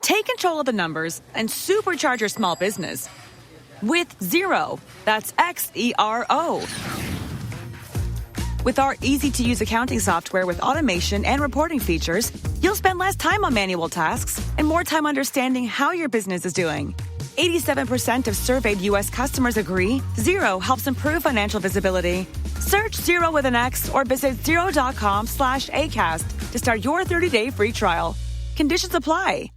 Take control of the numbers and supercharge your small business with Xero. That's Xero. With our easy-to-use accounting software with automation and reporting features, you'll spend less time on manual tasks and more time understanding how your business is doing. 87% of surveyed U.S. customers agree Xero helps improve financial visibility. Search Xero with an X or visit xero.com/ACAST to start your 30-day free trial. Conditions apply.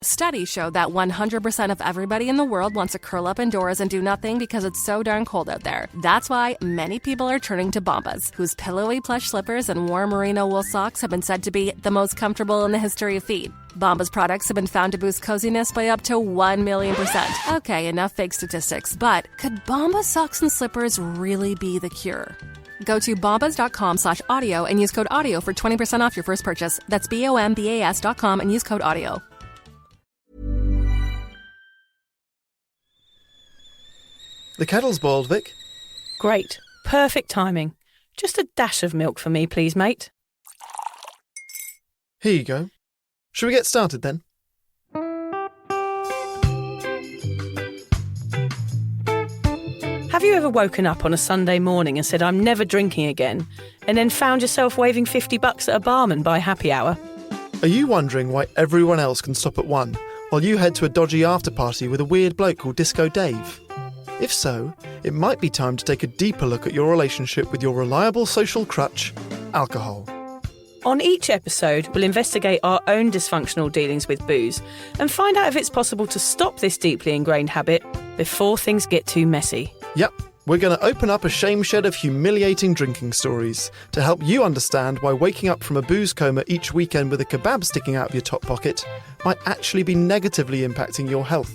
Studies show that 100% of everybody in the world wants to curl up indoors and do nothing because it's so darn cold out there. That's why many people are turning to Bombas, whose pillowy plush slippers and warm merino wool socks have been said to be the most comfortable in the history of feet. Bombas products have been found to boost coziness by up to 1,000,000%. Okay, enough fake statistics, but could Bombas socks and slippers really be the cure? Go to bombas.com/audio and use code AUDIO for 20% off your first purchase. That's BOMBAS.com and use code AUDIO. The kettle's boiled, Vic. Great. Perfect timing. Just a dash of milk for me, please, mate. Here you go. Shall we get started then? Have you ever woken up on a Sunday morning and said, I'm never drinking again, and then found yourself waving $50 at a barman by happy hour? Are you wondering why everyone else can stop at 1 while you head to a dodgy after-party with a weird bloke called Disco Dave? If so, it might be time to take a deeper look at your relationship with your reliable social crutch, alcohol. On each episode, we'll investigate our own dysfunctional dealings with booze and find out if it's possible to stop this deeply ingrained habit before things get too messy. Yep, we're going to open up a shame shed of humiliating drinking stories to help you understand why waking up from a booze coma each weekend with a kebab sticking out of your top pocket might actually be negatively impacting your health.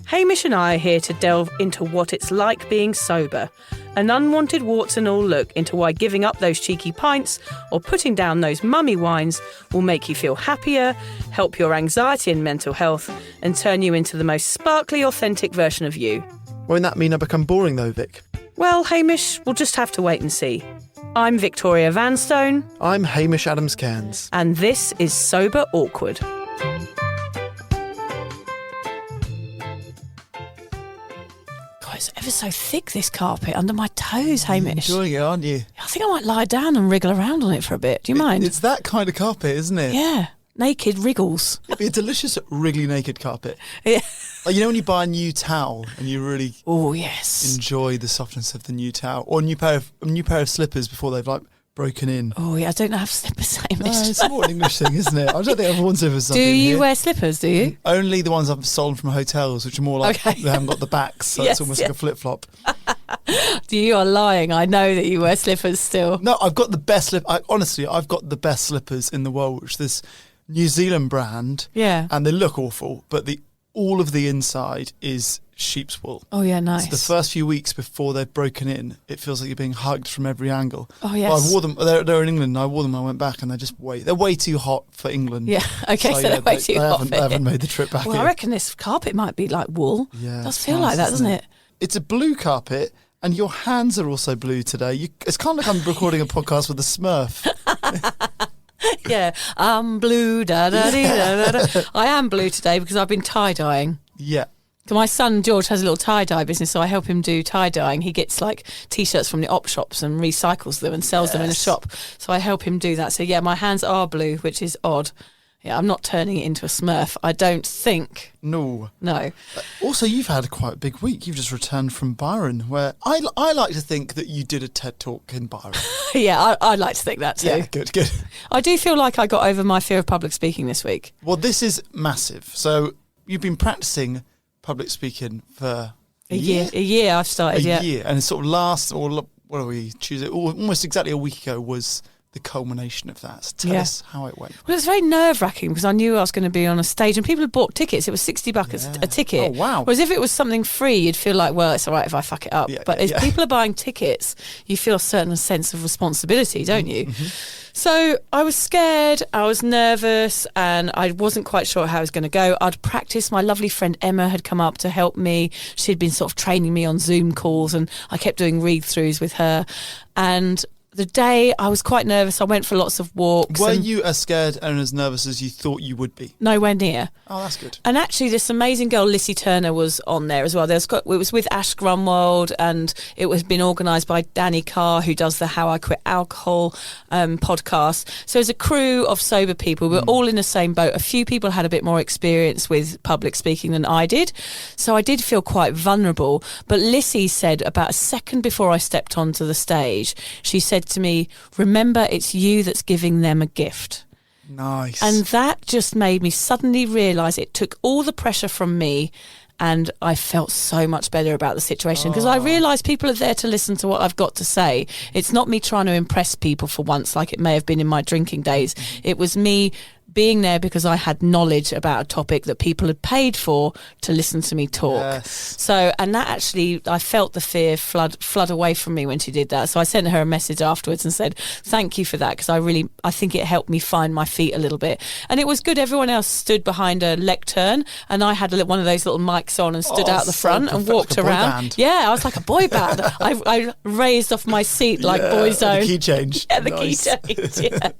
Hamish and I are here to delve into what it's like being sober, an unwanted warts and all look into why giving up those cheeky pints or putting down those mummy wines will make you feel happier, help your anxiety and mental health, and turn you into the most sparkly, authentic version of you. Won't that mean I become boring though, Vic? Well, Hamish, we'll just have to wait and see. I'm Victoria Vanstone. I'm Hamish Adams-Cairns. And this is Sober Awkward. It's ever so thick, this carpet, under my toes, Hamish. You're enjoying it, aren't you? I think I might lie down and wriggle around on it for a bit. Do you mind? It's that kind of carpet, isn't it? Yeah. Naked wriggles. It'd be a delicious wriggly naked carpet. Yeah. Like, you know when you buy a new towel and you really enjoy the softness of the new towel, or a new pair of slippers before they've broken in. Oh yeah, I don't have slippers, Hamish. No, it's more an English thing, isn't it? I don't think everyone's ever something. Do you wear slippers, do you? Only the ones I've stolen from hotels, which are more like they haven't got the backs, so it's almost like a flip-flop. You are lying. I know that you wear slippers still. No, I've got the best honestly, I've got the best slippers in the world, which is this New Zealand brand. Yeah. And they look awful, but all of the inside is sheep's wool. Oh yeah, nice. So the first few weeks before they've broken in, it feels like you're being hugged from every angle. Oh yes. Well, I wore them. They're in England. And I wore them. I went back, and they're way too hot for England. Yeah. Okay. So they're way too hot. They haven't made the trip back. Well, I reckon this carpet might be like wool. Yeah. It does feel like that, doesn't it? It's a blue carpet, and your hands are also blue today. It's kind of like I'm recording a podcast with a Smurf. Yeah, I'm blue, da-da-dee-da-da-da. I am blue today because I've been tie-dyeing. Yeah. So my son George has a little tie-dye business, so I help him do tie-dyeing. He gets T-shirts from the op shops and recycles them and sells them in a shop. So I help him do that. So yeah, my hands are blue, which is odd. Yeah, I'm not turning it into a Smurf, I don't think. No. Also, you've had quite a big week. You've just returned from Byron, where I like to think that you did a TED Talk in Byron. Yeah, I'd like to think that too. Yeah, good. I do feel like I got over my fear of public speaking this week. Well, this is massive. So you've been practicing public speaking for a year? A year I've started, A year. And sort of what are we, Tuesday? Almost exactly a week ago was the culmination of that. So tell us how it went. Well, it was very nerve-wracking because I knew I was going to be on a stage and people had bought tickets. It was $60 a ticket. Oh, wow. Whereas if it was something free, you'd feel like, well, it's all right if I fuck it up. But if people are buying tickets, you feel a certain sense of responsibility, don't you? Mm-hmm. So I was scared, I was nervous, and I wasn't quite sure how I was going to go. I'd practiced. My lovely friend Emma had come up to help me. She'd been sort of training me on Zoom calls, and I kept doing read-throughs with her. And The day I was quite nervous. I went for lots of walks. Were you as scared and as nervous as you thought you would be? Nowhere near. Oh, that's good. And actually, this amazing girl, Lissy Turner, was on there as well. It was with Ash Grunwald, and it was been organised by Danny Carr, who does the How I Quit Alcohol podcast. So it's a crew of sober people. We were all in the same boat. A few people had a bit more experience with public speaking than I did. So I did feel quite vulnerable. But Lissy said about a second before I stepped onto the stage, she said to me, remember, it's you that's giving them a gift. Nice. And that just made me suddenly realise it took all the pressure from me, and I felt so much better about the situation because I realised people are there to listen to what I've got to say. It's not me trying to impress people for once like it may have been in my drinking days. It was me being there because I had knowledge about a topic that people had paid for to listen to me talk. Yes. So, and that actually, I felt the fear flood away from me when she did that. So I sent her a message afterwards and said, thank you for that, because I think it helped me find my feet a little bit. And it was good. Everyone else stood behind a lectern, and I had one of those little mics on and stood out the front and walked like a boy around. band. Yeah, I was like a boy band. I raised off my seat like Boyzone. The key change. Yeah, the Nice. key change, yeah.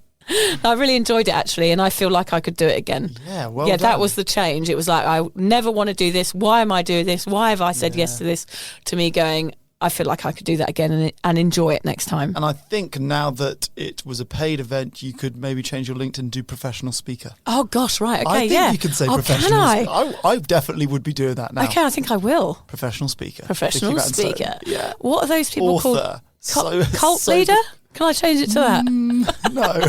I really enjoyed it actually, and I feel like I could do it again. Yeah, well yeah, done. that was the change. It was like, I never want to do this. Why am I doing this? Why have I said yes to this? To me going, I feel like I could do that again and enjoy it next time. And I think now that it was a paid event, you could maybe change your LinkedIn and do professional speaker. Oh gosh, right, okay, I think yeah. you can say oh, professional. Can I? I definitely would be doing that now. Okay, I think I will. Professional speaker. Professional Vicky Van Soden. speaker. Yeah. What are those people Author. called? Cult leader? Can I change it to that? No.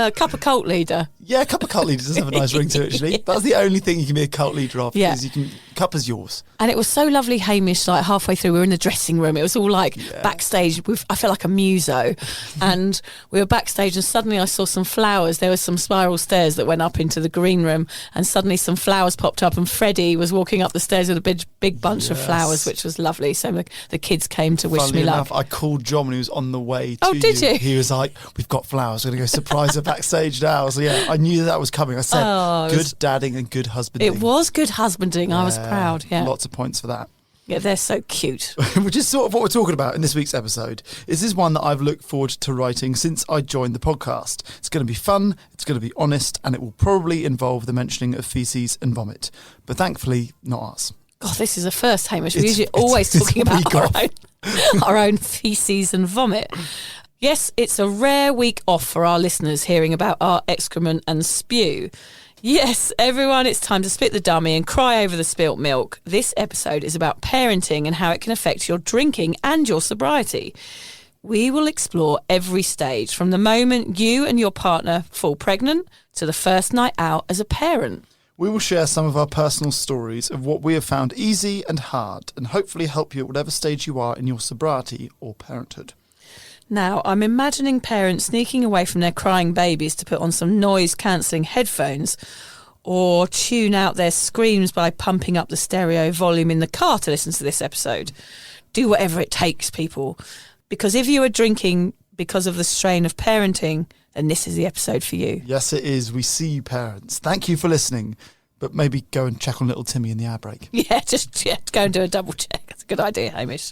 Cup of cult leader. Yeah, a cup of cult leader does have a nice ring to it, actually. That's the only thing you can be a cult leader of, Yeah. is you can, cup is yours. And it was so lovely, Hamish, like halfway through, we were in the dressing room. It was all like backstage. I felt like a muso. And we were backstage and suddenly I saw some flowers. There were some spiral stairs that went up into the green room, and suddenly some flowers popped up, and Freddie was walking up the stairs with a big bunch of flowers, which was lovely. So the kids came to wish Funnily me enough, luck. I called John when he was on the way to Oh, did you? He was like, we've got flowers. We're going to go surprise her backstage now. So yeah, I knew that was coming. I said, good dadding and good husbanding. It was good husbanding. I was proud, yeah. Lots of points for that. Yeah, they're so cute. Which is sort of what we're talking about in this week's episode. This is one that I've looked forward to writing since I joined the podcast. It's going to be fun, it's going to be honest, and it will probably involve the mentioning of faeces and vomit. But thankfully, not ours. God, this is a first, Hamish. We're usually always talking about our own faeces and vomit. Yes, it's a rare week off for our listeners hearing about our excrement and spew. Yes, everyone, it's time to spit the dummy and cry over the spilt milk. This episode is about parenting and how it can affect your drinking and your sobriety. We will explore every stage, from the moment you and your partner fall pregnant to the first night out as a parent. We will share some of our personal stories of what we have found easy and hard, and hopefully help you at whatever stage you are in your sobriety or parenthood. Now, I'm imagining parents sneaking away from their crying babies to put on some noise-cancelling headphones or tune out their screams by pumping up the stereo volume in the car to listen to this episode. Do whatever it takes, people. Because if you are drinking because of the strain of parenting, then this is the episode for you. Yes, it is. We see you, parents. Thank you for listening. But maybe go and check on little Timmy in the air break. Yeah, just go and do a double check. That's a good idea, Hamish.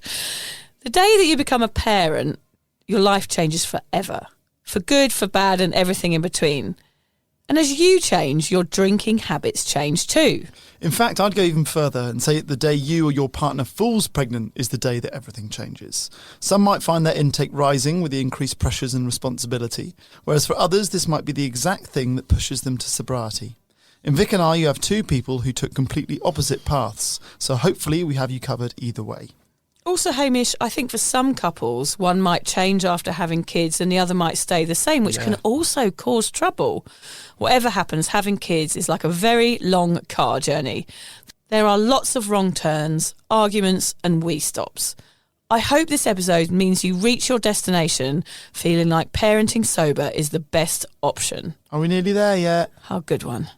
The day that you become a parent, your life changes forever. For good, for bad, and everything in between. And as you change, your drinking habits change too. In fact, I'd go even further and say the day you or your partner falls pregnant is the day that everything changes. Some might find their intake rising with the increased pressures and responsibility, whereas for others this might be the exact thing that pushes them to sobriety. In Vic and I, you have two people who took completely opposite paths, so hopefully we have you covered either way. Also, Hamish, I think for some couples, one might change after having kids and the other might stay the same, which can also cause trouble. Whatever happens, having kids is like a very long car journey. There are lots of wrong turns, arguments and wee stops. I hope this episode means you reach your destination feeling like parenting sober is the best option. Are we nearly there yet? How good one.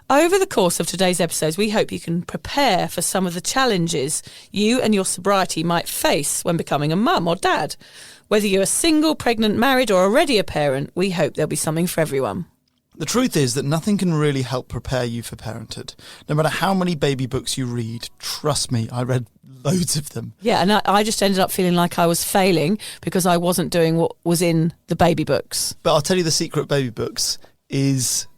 Over the course of today's episodes, we hope you can prepare for some of the challenges you and your sobriety might face when becoming a mum or dad. Whether you're single, pregnant, married or already a parent, we hope there'll be something for everyone. The truth is that nothing can really help prepare you for parenthood. No matter how many baby books you read, trust me, I read loads of them. Yeah, and I just ended up feeling like I was failing because I wasn't doing what was in the baby books. But I'll tell you, the secret of baby books is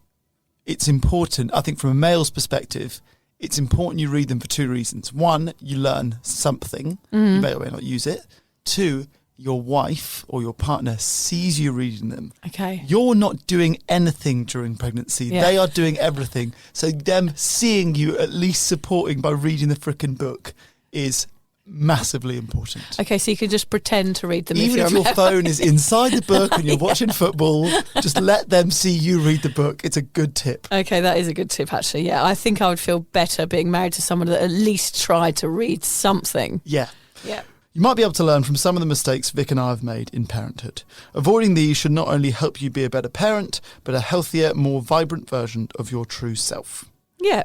it's important. I think from a male's perspective, it's important you read them for two reasons. One, you learn something. You may or may not use it. Two, your wife or your partner sees you reading them. Okay. You're not doing anything during pregnancy. Yeah. They are doing everything. So them seeing you at least supporting by reading the frickin' book is massively important. Okay, so you can just pretend to read them. Even if your phone is inside the book and you're watching football, just let them see you read the book. It's a good tip. Okay, that is a good tip, actually. Yeah, I think I would feel better being married to someone that at least tried to read something. Yeah. Yeah. You might be able to learn from some of the mistakes Vic and I have made in parenthood. Avoiding these should not only help you be a better parent, but a healthier, more vibrant version of your true self. Yeah.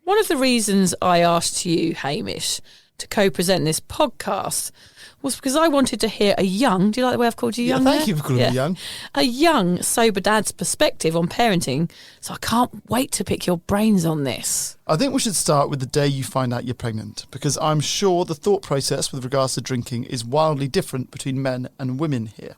One of the reasons I asked you, Hamish, to co-present this podcast was because I wanted to hear a young, do you like the way I've called you young? Thank there? you for calling me young. A young, sober dad's perspective on parenting, so I can't wait to pick your brains on this. I think we should start with the day you find out you're pregnant, because I'm sure the thought process with regards to drinking is wildly different between men and women here.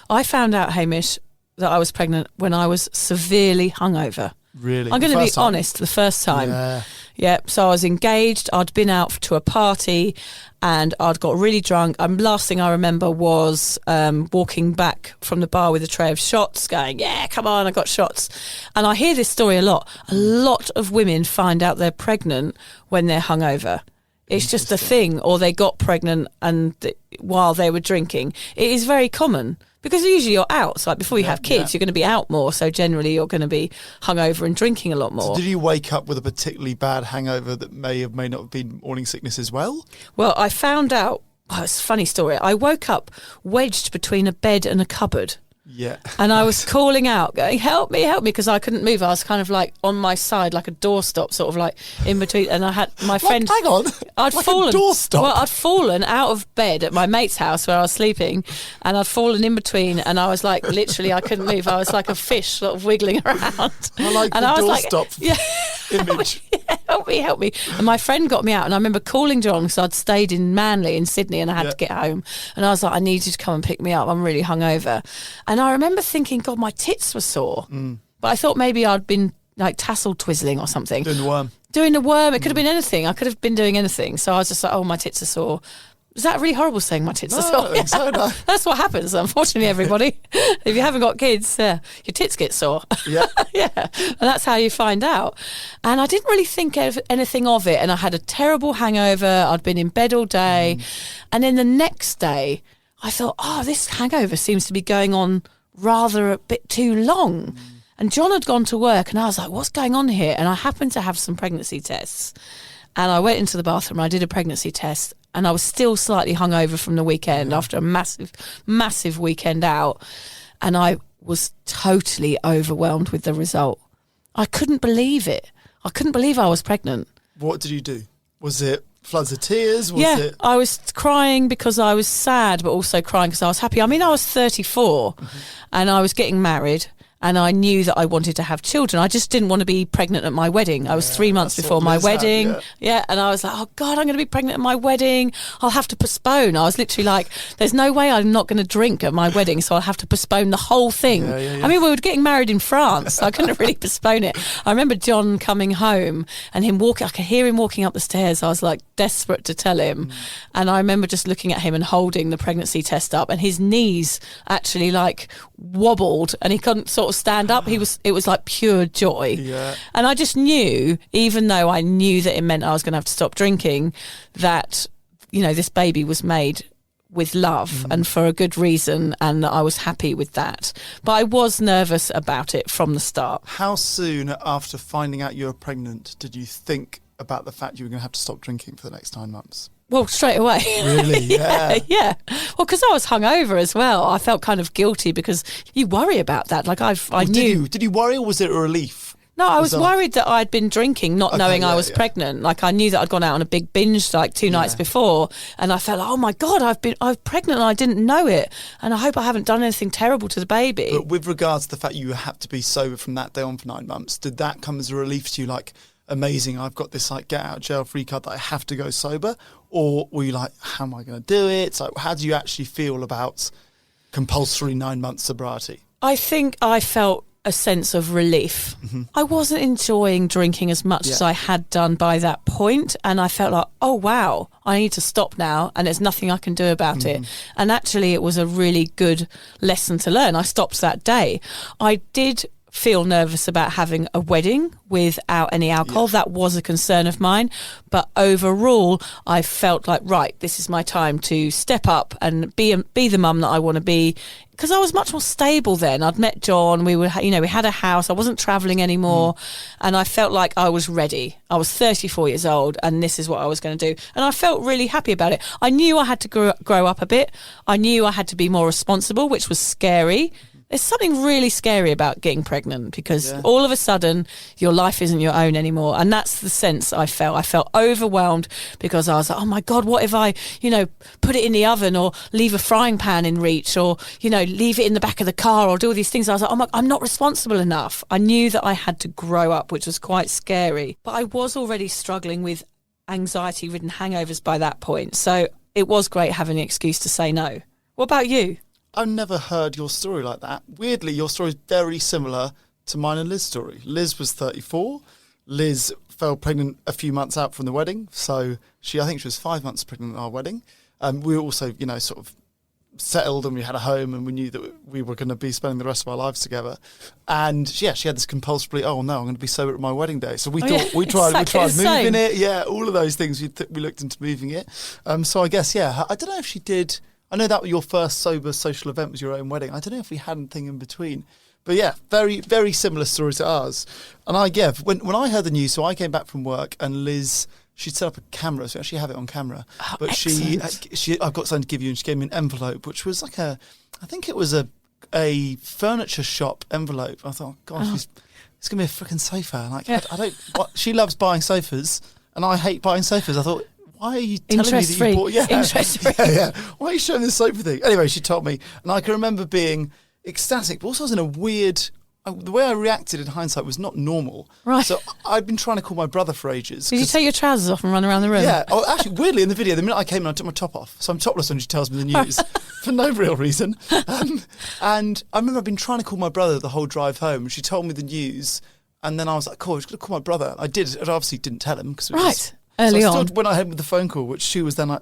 I found out, Hamish, that I was pregnant when I was severely hungover. Really? I'm going to be honest, the first time. Yeah, so I was engaged, I'd been out to a party and I'd got really drunk. Last thing I remember was walking back from the bar with a tray of shots going, yeah, come on, I got shots. And I hear this story a lot. A lot of women find out they're pregnant when they're hungover. It's just a thing, or they got pregnant and while they were drinking. It is very common. Because usually you're out, so like before you have kids, you're going to be out more. So generally you're going to be hungover and drinking a lot more. So did you wake up with a particularly bad hangover that may not have been morning sickness as well? Well, I found out, it's a funny story. I woke up wedged between a bed and a cupboard. Yeah. And I was calling out, going, help me, because I couldn't move. I was kind of like on my side, like a doorstop, sort of like in between. And I had my friend. Hang on. I'd like fallen. A doorstop? Well, I'd fallen out of bed at my mate's house where I was sleeping, and I'd fallen in between. And I was like, literally, I couldn't move. I was like a fish, sort of wiggling around. I like and the I was doorstop image. Help me. And my friend got me out, and I remember calling John because I'd stayed in Manly in Sydney and I had to get home. And I was like, I need you to come and pick me up. I'm really hungover. And I remember thinking, God, my tits were sore. But I thought maybe I'd been like tassel twizzling or something. Doing the worm. It could have been anything. I could have been doing anything. So I was just like, oh, my tits are sore. Is that really horrible saying my tits are sore? I don't think so, no. That's what happens, unfortunately, everybody. If you haven't got kids, your tits get sore. Yeah. Yeah. And that's how you find out. And I didn't really think of anything of it. And I had a terrible hangover. I'd been in bed all day. And then the next day, I thought, oh, this hangover seems to be going on rather a bit too long. And John had gone to work and I was like, what's going on here? And I happened to have some pregnancy tests. And I went into the bathroom and I did a pregnancy test. And I was still slightly hungover from the weekend after a massive weekend out. And I was totally overwhelmed with the result. I couldn't believe it. I couldn't believe I was pregnant. What did you do? Was it floods of tears? I was crying because I was sad, but also crying because I was happy. I mean, I was 34 and I was getting married. And I knew that I wanted to have children. I just didn't want to be pregnant at my wedding. I was 3 months before my wedding. And I was like, oh, God, I'm going to be pregnant at my wedding. I'll have to postpone. I was literally like, there's no way I'm not going to drink at my wedding, so I'll have to postpone the whole thing. I mean, we were getting married in France, so I couldn't really postpone it. I remember John coming home and him walking. I could hear him walking up the stairs. I was like desperate to tell him. And I remember just looking at him and holding the pregnancy test up, and his knees actually like wobbled and he couldn't sort of stand up. It was like pure joy. And I just knew, even though I knew that it meant I was going to have to stop drinking, that, you know, this baby was made with love and for a good reason, and I was happy with that. But I was nervous about it from the start. How soon after finding out you were pregnant did you think about the fact you were going to have to stop drinking for the next 9 months? Well, straight away. Really? Yeah. Well, because I was hungover as well. I felt kind of guilty because you worry about that. Like I knew. Did you worry, or was it a relief? No, I was worried that I'd been drinking, not knowing I was pregnant. Like, I knew that I'd gone out on a big binge like 2 nights before, and I felt, oh my God, I was pregnant and I didn't know it, and I hope I haven't done anything terrible to the baby. But with regards to the fact you had to be sober from that day on for 9 months, did that come as a relief to you? Like, amazing, I've got this like get out of jail free card that I have to go sober, or were you like, how am I going to do it? So how do you actually feel about compulsory 9 months sobriety? I think I felt a sense of relief. I wasn't enjoying drinking as much as I had done by that point, and I felt like, oh wow, I need to stop now, and there's nothing I can do about it. And actually it was a really good lesson to learn. I stopped that day. I did feel nervous about having a wedding without any alcohol. That was a concern of mine, but overall I felt like, right, this is my time to step up and be the mum that I want to be, because I was much more stable then. I'd met John, we had a house, I wasn't travelling anymore, and I felt like I was ready. I was 34 years old, and this is what I was going to do, and I felt really happy about it. I knew I had to grow up a bit. I knew I had to be more responsible, which was scary. There's something really scary about getting pregnant, because all of a sudden your life isn't your own anymore. And that's the sense I felt. I felt overwhelmed, because I was like, oh my God, what if I, put it in the oven, or leave a frying pan in reach, or, leave it in the back of the car, or do all these things. I was like, I'm not responsible enough. I knew that I had to grow up, which was quite scary. But I was already struggling with anxiety-ridden hangovers by that point. So it was great having an excuse to say no. What about you? I've never heard your story like that. Weirdly, your story is very similar to mine and Liz's story. Liz was 34. Liz fell pregnant a few months out from the wedding. So I think she was 5 months pregnant at our wedding. We were also, sort of settled, and we had a home, and we knew that we were going to be spending the rest of our lives together. And she had this compulsory, oh no, I'm going to be sober at my wedding day. So we we tried moving it. Yeah, all of those things. We looked into moving it. So I guess, I don't know if she did. I know that your first sober social event was your own wedding. I don't know if we had anything in between. But very, very similar story to ours. And when I heard the news, so I came back from work, and Liz, she'd set up a camera, so we actually have it on camera. Oh, but I've got something to give you, and she gave me an envelope, which was like I think it was a furniture shop envelope. I thought, gosh, it's going to be a freaking sofa. Like, I don't, she loves buying sofas, and I hate buying sofas. I thought, why are you telling me that you bought... Interest-free. Why are you showing this sofa thing? Anyway, she told me, and I can remember being ecstatic, but also I was in a weird... The way I reacted in hindsight was not normal. Right. So I'd been trying to call my brother for ages. Did you take your trousers off and run around the room? Yeah. Oh, actually, weirdly, in the video, the minute I came in, I took my top off. So I'm topless when she tells me the news for no real reason. And I remember I'd been trying to call my brother the whole drive home, and she told me the news, and then I was like, cool, I'm just going to call my brother. I did. I obviously didn't tell him, because it was... Early so I on. still went ahead with the phone call, which she was then like,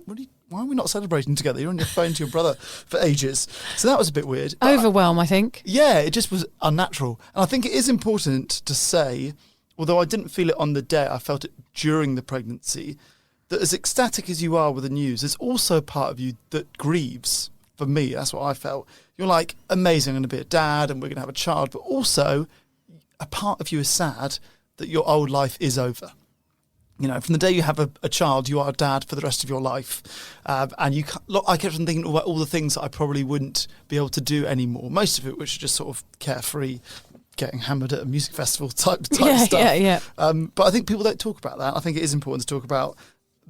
why are we not celebrating together? You're on your phone to your brother for ages. So that was a bit weird. Overwhelm, I think. Yeah, it just was unnatural. And I think it is important to say, although I didn't feel it on the day, I felt it during the pregnancy, that as ecstatic as you are with the news, there's also a part of you that grieves. For me, that's what I felt. You're like, amazing, I'm going to be a dad, and we're going to have a child. But also, a part of you is sad that your old life is over. From the day you have a child, you are a dad for the rest of your life. And I kept on thinking about all the things that I probably wouldn't be able to do anymore. Most of it, which is just sort of carefree, getting hammered at a music festival type stuff. Yeah. But I think people don't talk about that. I think it is important to talk about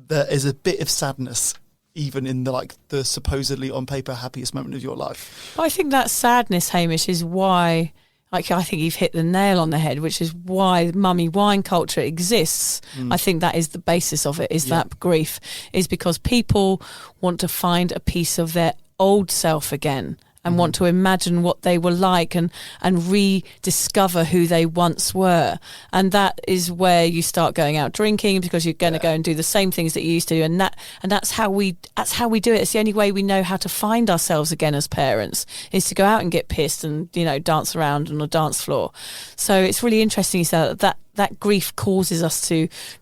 there is a bit of sadness, even in the supposedly on paper happiest moment of your life. I think that sadness, Hamish, is why... I think you've hit the nail on the head, which is why mummy wine culture exists. I think that is the basis of it, is that grief, is because people want to find a piece of their old self again, and want to imagine what they were like, and rediscover who they once were. And that is where you start going out drinking, because you're going to go and do the same things that you used to do. And that's how we do it. It's the only way we know how to find ourselves again as parents, is to go out and get pissed and, dance around on a dance floor. So it's really interesting you say that grief causes us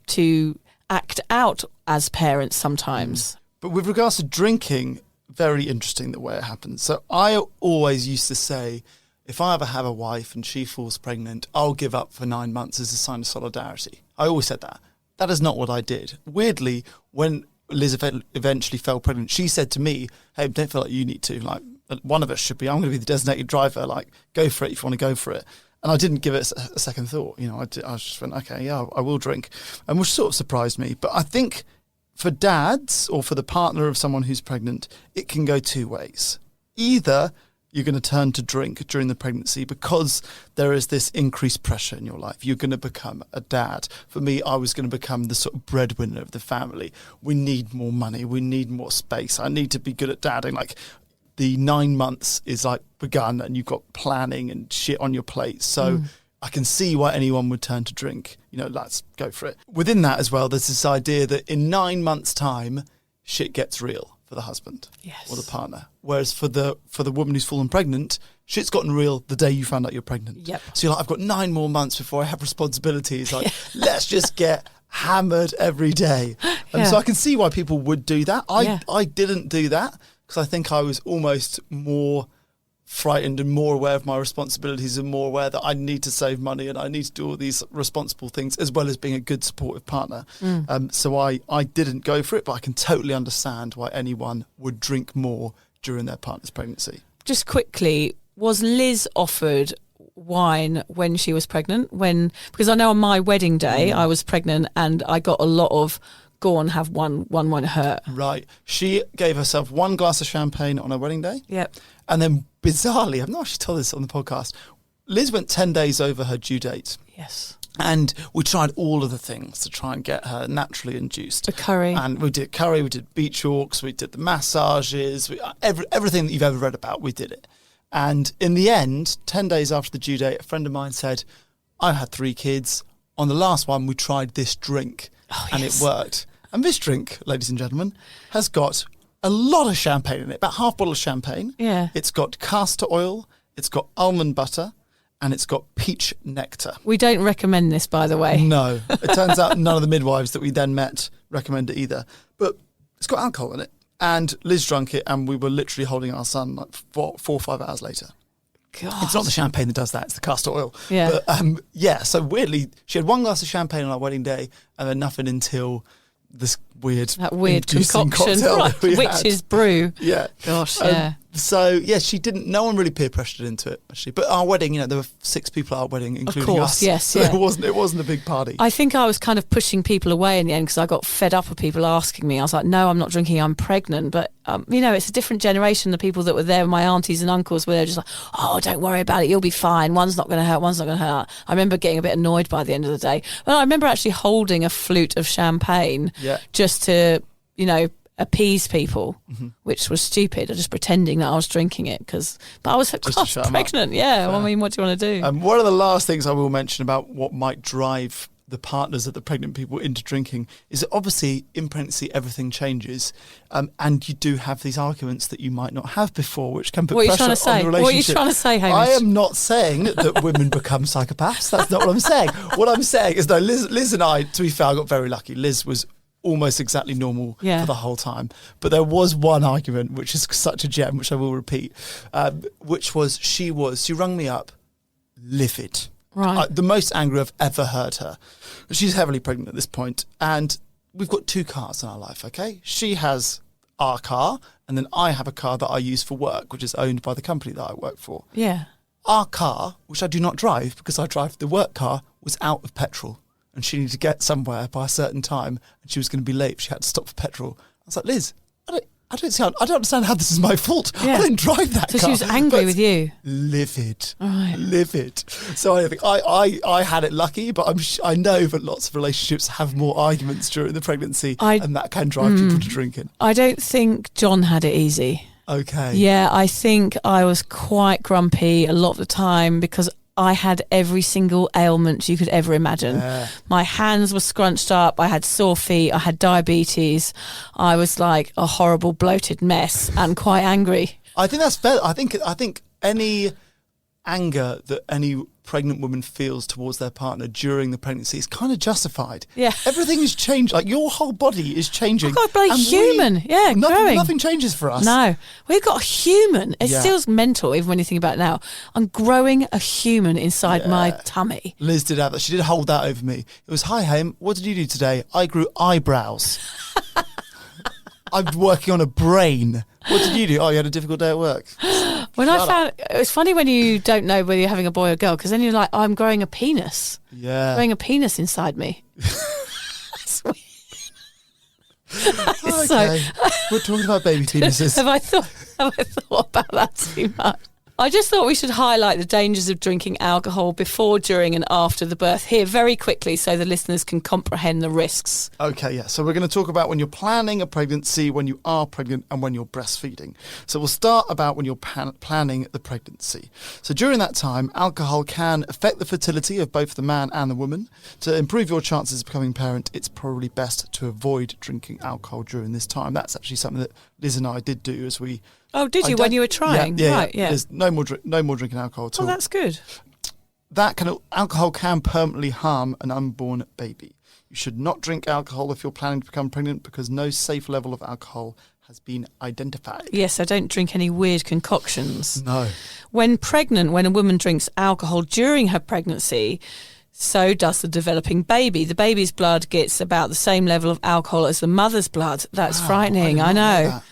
to act out as parents sometimes. But with regards to drinking, very interesting the way it happens. So I always used to say, if I ever have a wife and she falls pregnant, I'll give up for 9 months as a sign of solidarity. I always said that. That is not what I did. Weirdly, when Liz eventually fell pregnant, she said to me, hey, don't feel like you need to. Like, one of us should be. I'm going to be the designated driver. Like, go for it if you want to go for it. And I didn't give it a second thought. I just went, okay, yeah, I will drink. And which sort of surprised me. But I think for dads or for the partner of someone who's pregnant, it can go two ways. Either you're going to turn to drink during the pregnancy because there is this increased pressure in your life. You're going to become a dad. For me, I was going to become the sort of breadwinner of the family. We need more money. We need more space. I need to be good at dadding. Like, the 9 months is like begun and you've got planning and shit on your plate. So I can see why anyone would turn to drink. Let's go for it. Within that as well, there's this idea that in 9 months' time, shit gets real for the husband or the partner. Whereas for the woman who's fallen pregnant, shit's gotten real the day you found out you're pregnant. Yep. So you're like, I've got 9 more months before I have responsibilities. Like, let's just get hammered every day. And so I can see why people would do that. I didn't do that. Because I think I was almost more frightened and more aware of my responsibilities and more aware that I need to save money and I need to do all these responsible things as well as being a good supportive partner. So I didn't go for it, but I can totally understand why anyone would drink more during their partner's pregnancy. Just quickly, was Liz offered wine when she was pregnant? Because I know on my wedding day I was pregnant and I got a lot of go on, have one won't hurt. Right. She gave herself 1 glass of champagne on her wedding day. Yep. And then bizarrely, I've not actually told this on the podcast, Liz went 10 days over her due date. Yes. And we tried all of the things to try and get her naturally induced. The curry. And we did curry, we did beach walks, we did the massages, everything that you've ever read about, we did it. And in the end, 10 days after the due date, a friend of mine said, I had 3 kids. On the last one, we tried this drink and it worked. And this drink, ladies and gentlemen, has got a lot of champagne in it, about half bottle of champagne. Yeah. It's got castor oil, it's got almond butter, and it's got peach nectar. We don't recommend this, by the way. No. It turns out none of the midwives that we then met recommend it either. But it's got alcohol in it. And Liz drank it, and we were literally holding our son like 4 or 5 hours later. God. It's not the champagne that does that, it's the castor oil. Yeah. But so weirdly, she had 1 glass of champagne on our wedding day and then nothing until this weird inducing concoction, cocktail right, that we witch's had. brew. Yeah. Gosh, yeah. She didn't, no one really peer pressured into it, actually. But our wedding, there were 6 people at our wedding, including course, us. yes, so yeah. it wasn't a big party. I think I was kind of pushing people away in the end because I got fed up with people asking me. I was like, no, I'm not drinking, I'm pregnant. But, it's a different generation, the people that were there, my aunties and uncles, where they're just like, oh, don't worry about it, you'll be fine. One's not going to hurt, one's not going to hurt. I remember getting a bit annoyed by the end of the day. But I remember actually holding a flute of champagne just to, appease people, which was stupid. I was just pretending that I was drinking it but I was pregnant. Yeah, well, I mean, what do you want to do? One of the last things I will mention about what might drive the partners of the pregnant people into drinking is that obviously in pregnancy everything changes, and you do have these arguments that you might not have before, which can put pressure on the relationship. What are you trying to say, Hamish? I am not saying that women become psychopaths. That's not what I'm saying. What I'm saying is, no, Liz and I, to be fair, I got very lucky. Liz was almost exactly normal for the whole time. But there was one argument, which is such a gem, which I will repeat, which was she rung me up livid. Right. The most angry I've ever heard her. She's heavily pregnant at this point, and we've got 2 cars in our life, okay? She has our car, and then I have a car that I use for work, which is owned by the company that I work for. Yeah. Our car, which I do not drive because I drive the work car, was out of petrol. And she needed to get somewhere by a certain time, and she was going to be late. She had to stop for petrol. I was like, Liz, I don't understand how this is I didn't drive that car. So she was angry with you. Livid. Right. Livid. So I think I had it lucky, but I know that lots of relationships have more arguments during the pregnancy, and that can drive people to drinking. I don't think John had it easy. Okay. Yeah, I think I was quite grumpy a lot of the time because I had every single ailment you could ever imagine. Yeah. My hands were scrunched up. I had sore feet. I had diabetes. I was like a horrible bloated mess and quite angry. I think that's fair. I think any anger that any pregnant woman feels towards their partner during the pregnancy is kind of justified. Yeah. Everything is changed. Like, your whole body is changing. I've got a bloody human. Growing. Nothing changes for us. No. We've got a human. It feels mental, even when you think about it now. I'm growing a human inside my tummy. Liz did have that. She did hold that over me. It was, hi, Haim, what did you do today? I grew eyebrows. I'm working on a brain. What did you do? Oh, you had a difficult day at work. When I found it's funny when you don't know whether you're having a boy or girl, because then you're like, oh, I'm growing a penis. Yeah. Growing a penis inside me. That's weird. Okay. We're talking about baby penises. Have I thought about that too much? I just thought we should highlight the dangers of drinking alcohol before, during and after the birth here very quickly so the listeners can comprehend the risks. Okay, yeah. So we're going to talk about when you're planning a pregnancy, when you are pregnant and when you're breastfeeding. So we'll start about when you're planning the pregnancy. So during that time, alcohol can affect the fertility of both the man and the woman. To improve your chances of becoming a parent, it's probably best to avoid drinking alcohol during this time. That's actually something that Liz and I did do as we... Oh, did you, when you were trying? Yeah, right, yeah. There's no more drinking alcohol at all. Oh, that's good. Alcohol can permanently harm an unborn baby. You should not drink alcohol if you're planning to become pregnant because no safe level of alcohol has been identified. Yes, I don't drink any weird concoctions. No. When pregnant, when a woman drinks alcohol during her pregnancy, so does the developing baby. The baby's blood gets about the same level of alcohol as the mother's blood. That's frightening, I know. That.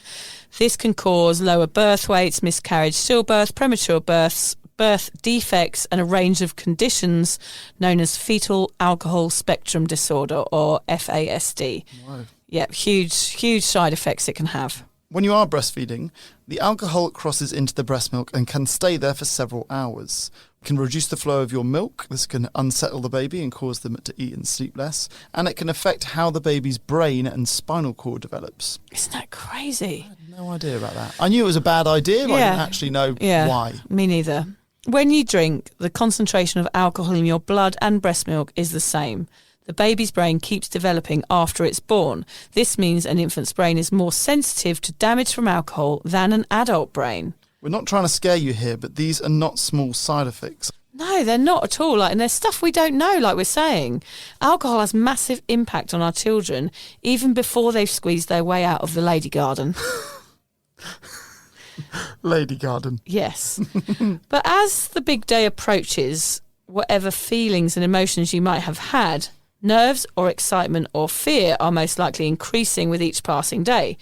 This can cause lower birth weights, miscarriage, stillbirth, premature births, birth defects, and a range of conditions known as fetal alcohol spectrum disorder, or FASD. Wow. Yeah, huge side effects it can have. When you are breastfeeding, the alcohol crosses into the breast milk and can stay there for several hours. It can reduce the flow of your milk. This can unsettle the baby and cause them to eat and sleep less. And it can affect how the baby's brain and spinal cord develops. Isn't that crazy? I had no idea about that. I knew it was a bad idea, but I didn't actually know why. Me neither. When you drink, the concentration of alcohol in your blood and breast milk is the same. The baby's brain keeps developing after it's born. This means an infant's brain is more sensitive to damage from alcohol than an adult brain. We're not trying to scare you here, but these are not small side effects. No, they're not at all. And there's stuff we don't know, like we're saying. Alcohol has massive impact on our children, even before they've squeezed their way out of the lady garden. Lady garden. Yes. But as the big day approaches, whatever feelings and emotions you might have had, nerves or excitement or fear are most likely increasing with each passing day,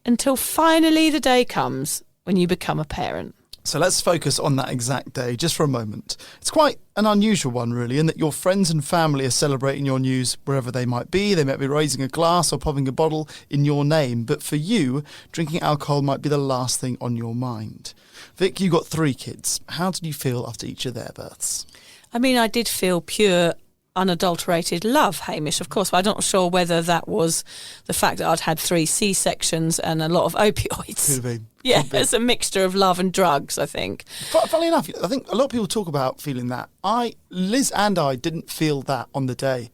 until finally the day comes when you become a parent. So let's focus on that exact day just for a moment. It's quite an unusual one, really, in that your friends and family are celebrating your news wherever they might be. They might be raising a glass or popping a bottle in your name. But for you, drinking alcohol might be the last thing on your mind. Vic, you got 3 kids. How did you feel after each of their births? I mean, I did feel pure, unadulterated love, Hamish, of course, but I'm not sure whether that was the fact that I'd had 3 C-sections and a lot of opioids. Could have been. Yeah, it's a mixture of love and drugs, I think. Funnily enough, I think a lot of people talk about feeling that. Liz and I didn't feel that on the day.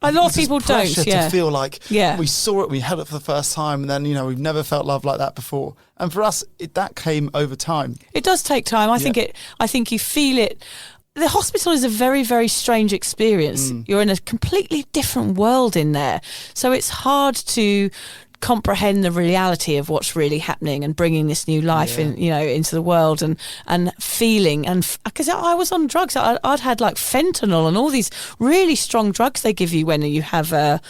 A lot of people don't, to feel like Yeah. we saw it, we had it for the first time, and then, we've never felt love like that before. And for us, that came over time. It does take time. I think you feel it. The hospital is a very, very strange experience. You're in a completely different world in there. So it's hard to comprehend the reality of what's really happening and bringing this new life into the world and feeling, and because I was on drugs, I'd had like fentanyl and all these really strong drugs they give you when you have a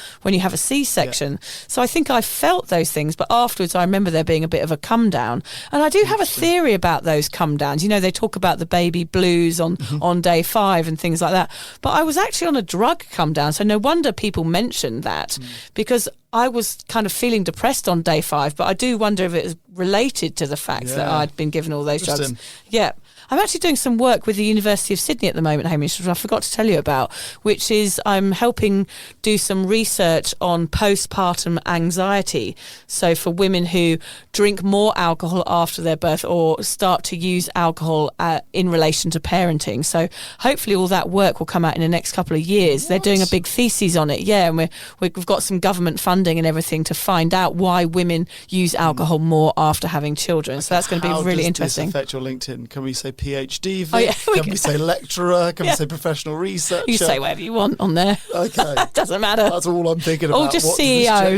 C-section. So I think I felt those things, but afterwards I remember there being a bit of a come down, and I do have a theory about those come downs. They talk about the baby blues on day 5 and things like that, but I was actually on a drug come down, so no wonder people mentioned that, because I was kind of feeling depressed on day 5, but I do wonder if it is related to the fact that I'd been given all those drugs. Yeah. I'm actually doing some work with the University of Sydney at the moment, Hamish, which I forgot to tell you about, which is I'm helping do some research on postpartum anxiety. So for women who drink more alcohol after their birth or start to use alcohol in relation to parenting. So hopefully all that work will come out in the next couple of years. They're doing a big thesis on it, and we've got some government funding and everything to find out why women use alcohol more after having children. Okay, so that's going to be really interesting. How does this affect your LinkedIn? Can we say PhD, Vic? Can we say lecturer? Can we say professional researcher? You say whatever you want on there. Okay. Doesn't matter. That's all I'm thinking about. Or just CEO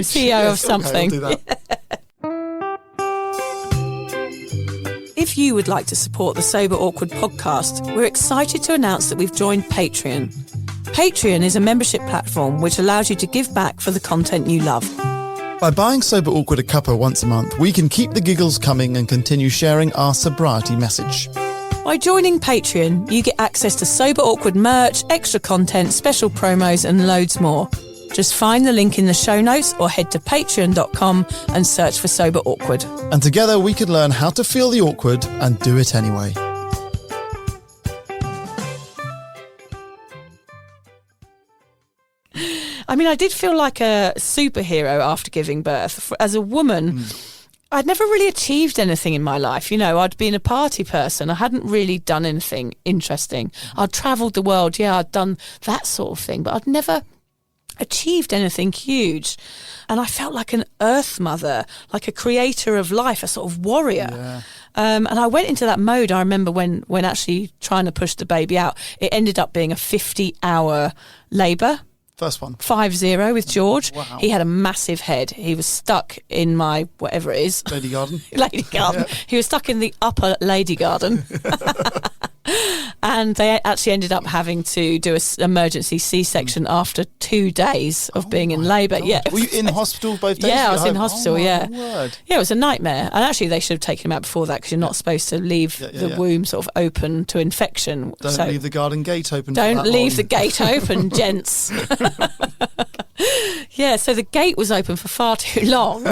of something. Okay, I'll do that. If you would like to support the Sober Awkward podcast, we're excited to announce that we've joined Patreon. Patreon is a membership platform which allows you to give back for the content you love. By buying Sober Awkward a cuppa once a month, we can keep the giggles coming and continue sharing our sobriety message. By joining Patreon, you get access to Sober Awkward merch, extra content, special promos and loads more. Just find the link in the show notes or head to patreon.com and search for Sober Awkward. And together we can learn how to feel the awkward and do it anyway. I mean, I did feel like a superhero after giving birth. As a woman, I'd never really achieved anything in my life. You know, I'd been a party person. I hadn't really done anything interesting. I'd travelled the world. Yeah, I'd done that sort of thing, but I'd never achieved anything huge. And I felt like an earth mother, like a creator of life, a sort of warrior. Yeah. And I went into that mode. I remember when actually trying to push the baby out, it ended up being a 50-hour labour. First one. 5-0 with George. Wow. He had a massive head. He was stuck in my, whatever it is. Lady Garden. Lady Garden. Yeah. He was stuck in the upper Lady Garden. And they actually ended up having to do an emergency C-section after 2 days of being in labour. God. Yeah. Were you in hospital both days? Yeah, I was in hospital, yeah. Word. Yeah, it was a nightmare. And actually they should have taken him out before that because you're not supposed to leave the womb sort of open to infection. Don't leave the garden gate open. Don't leave the gate open, gents. Yeah, so the gate was open for far too long.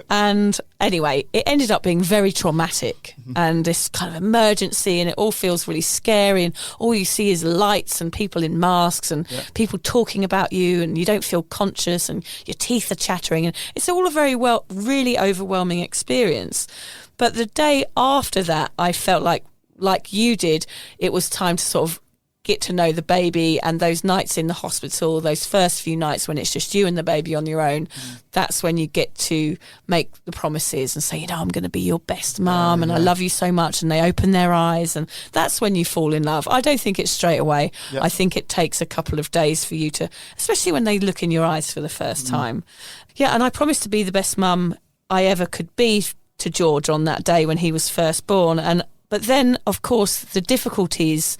And anyway, it ended up being very traumatic and this kind of emergency, and it all feels really scary, and all you see is lights and people in masks and people talking about you, and you don't feel conscious and your teeth are chattering, and it's all a really overwhelming experience. But the day after that, I felt like you did, it was time to sort of get to know the baby, and those nights in the hospital, those first few nights when it's just you and the baby on your own, that's when you get to make the promises and say, you know, I'm going to be your best mum and I love you so much, and they open their eyes, and that's when you fall in love. I don't think it's straight away. I think it takes a couple of days for you to, especially when they look in your eyes for the first time. Yeah, and I promised to be the best mum I ever could be to George on that day when he was first born. But then, of course, the difficulties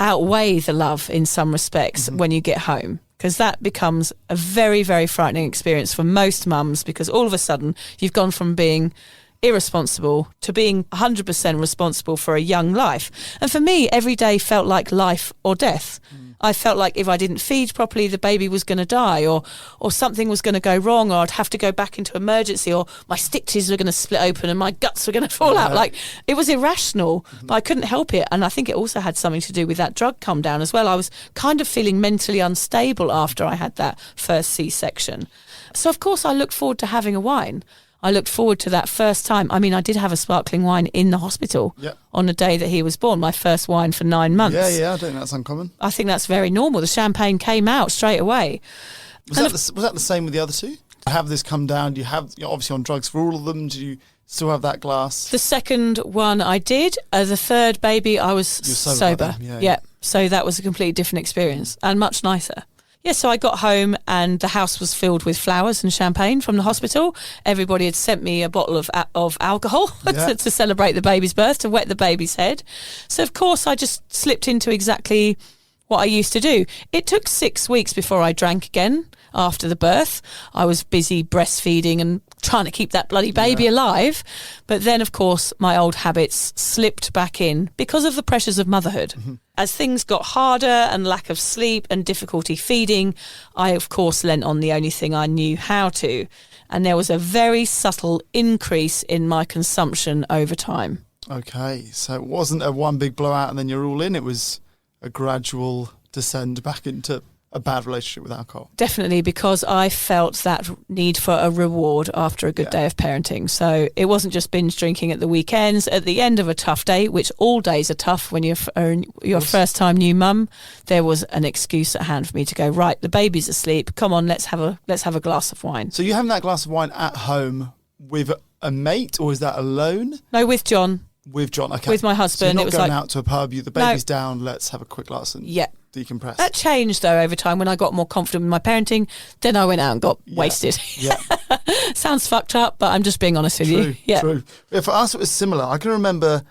outweigh the love in some respects when you get home, because that becomes a very, very frightening experience for most mums, because all of a sudden you've gone from being irresponsible to being 100% responsible for a young life. And for me, every day felt like life or death. I felt like if I didn't feed properly, the baby was going to die, or something was going to go wrong, or I'd have to go back into emergency, or my stitches were going to split open and my guts were going to fall out. Like, it was irrational, but I couldn't help it. And I think it also had something to do with that drug come down as well. I was kind of feeling mentally unstable after I had that first C-section. So, of course, I looked forward to having a wine. I looked forward to that first time. I mean, I did have a sparkling wine in the hospital on the day that he was born, my first wine for 9 months. Yeah, I don't think that's uncommon. I think that's very normal. The champagne came out straight away. Was that the same with the other two? To have this come down, you're obviously on drugs for all of them. Do you still have that glass? The second one I did. The third baby, I was sober. Yeah. So that was a completely different experience and much nicer. Yeah, so I got home and the house was filled with flowers and champagne from the hospital. Everybody had sent me a bottle of alcohol to celebrate the baby's birth, to wet the baby's head. So, of course, I just slipped into exactly what I used to do. It took 6 weeks before I drank again after the birth. I was busy breastfeeding and trying to keep that bloody baby alive. But then, of course, my old habits slipped back in because of the pressures of motherhood. As things got harder and lack of sleep and difficulty feeding, I, of course, lent on the only thing I knew how to. And there was a very subtle increase in my consumption over time. Okay, so it wasn't a one big blowout and then you're all in. It was a gradual descend back into a bad relationship with alcohol. Definitely, because I felt that need for a reward after a good day of parenting. So it wasn't just binge drinking at the weekends. At the end of a tough day, which all days are tough when you're your first time new mum, there was an excuse at hand for me to go, right, the baby's asleep. Come on, let's have a glass of wine. So you having that glass of wine at home with a mate, or is that alone? No, with John. With John, okay. With my husband. So you're not it was going like, out to a pub, the baby's down, let's have a quick glass and decompress. That changed, though, over time. When I got more confident with my parenting, then I went out and got wasted. Yeah. Sounds fucked up, but I'm just being honest with you. Yeah. True. For us, it was similar. I can remember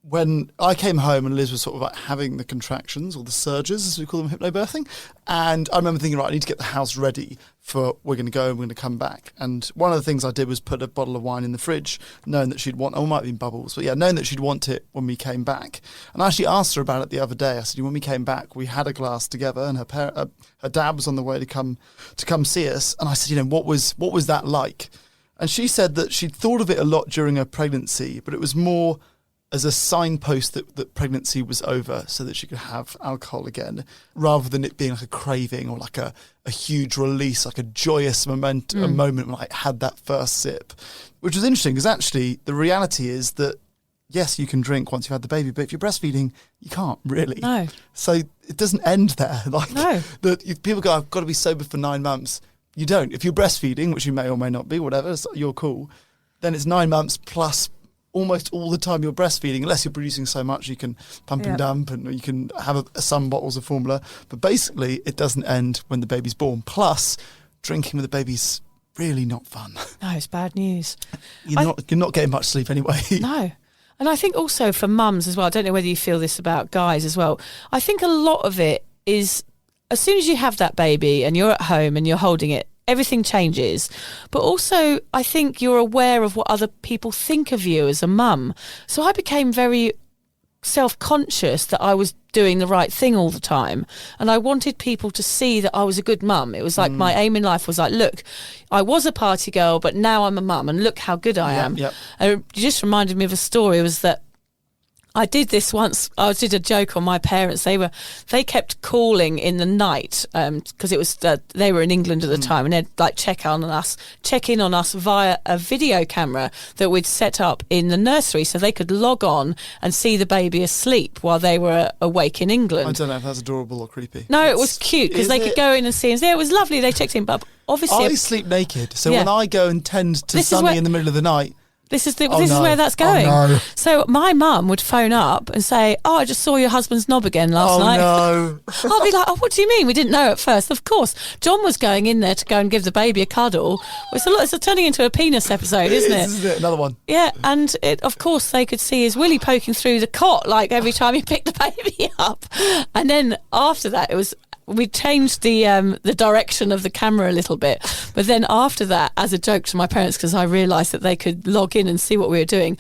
when I came home and Liz was sort of like having the contractions or the surges, as we call them, hypnobirthing. And I remember thinking, right, I need to get the house ready for we're going to go and we're going to come back. And one of the things I did was put a bottle of wine in the fridge, knowing that she'd want, it might have been bubbles, but yeah, knowing that she'd want it when we came back. And I actually asked her about it the other day. I said, when we came back, we had a glass together and her dad was on the way to come see us. And I said, what was that like? And she said that she'd thought of it a lot during her pregnancy, but it was more as a signpost that pregnancy was over so that she could have alcohol again, rather than it being like a craving or like a huge release, like a joyous moment when I had that first sip, which was interesting because actually the reality is that, yes, you can drink once you've had the baby, but if you're breastfeeding, you can't really. No. So it doesn't end there. No. People go, I've got to be sober for 9 months. You don't. If you're breastfeeding, which you may or may not be, whatever, so you're cool, then it's 9 months plus almost all the time you're breastfeeding, unless you're producing so much you can pump and dump and you can have some bottles of formula. But basically, it doesn't end when the baby's born. Plus, drinking with the baby's really not fun. No, it's bad news. You're not getting much sleep anyway. No. And I think also for mums as well, I don't know whether you feel this about guys as well, I think a lot of it is as soon as you have that baby and you're at home and you're holding it, everything changes. But also, I think you're aware of what other people think of you as a mum. So I became very self-conscious that I was doing the right thing all the time. And I wanted people to see that I was a good mum. It was like my aim in life was like, look, I was a party girl, but now I'm a mum and look how good I am. Yep. And it just reminded me of a story, was that I did this once. I did a joke on my parents. They kept calling in the night because it was they were in England at the time, and they'd like check in on us via a video camera that we'd set up in the nursery, so they could log on and see the baby asleep while they were awake in England. I don't know if that's adorable or creepy. No, it was cute because they could go in and see. And it was lovely. They checked in, but obviously I sleep naked, so when I go and tend to Sunny in the middle of the night. This is where that's going. Oh, no. So my mum would phone up and say, I just saw your husband's knob again last night. Oh, no. I'll be like, what do you mean? We didn't know at first. Of course, John was going in there to go and give the baby a cuddle. It's turning into a penis episode, isn't it? Isn't it? Another one. Yeah, and of course they could see his willy poking through the cot like every time he picked the baby up. And then after that, we changed the direction of the camera a little bit. But then after that, as a joke to my parents, because I realised that they could log in and see what we were doing,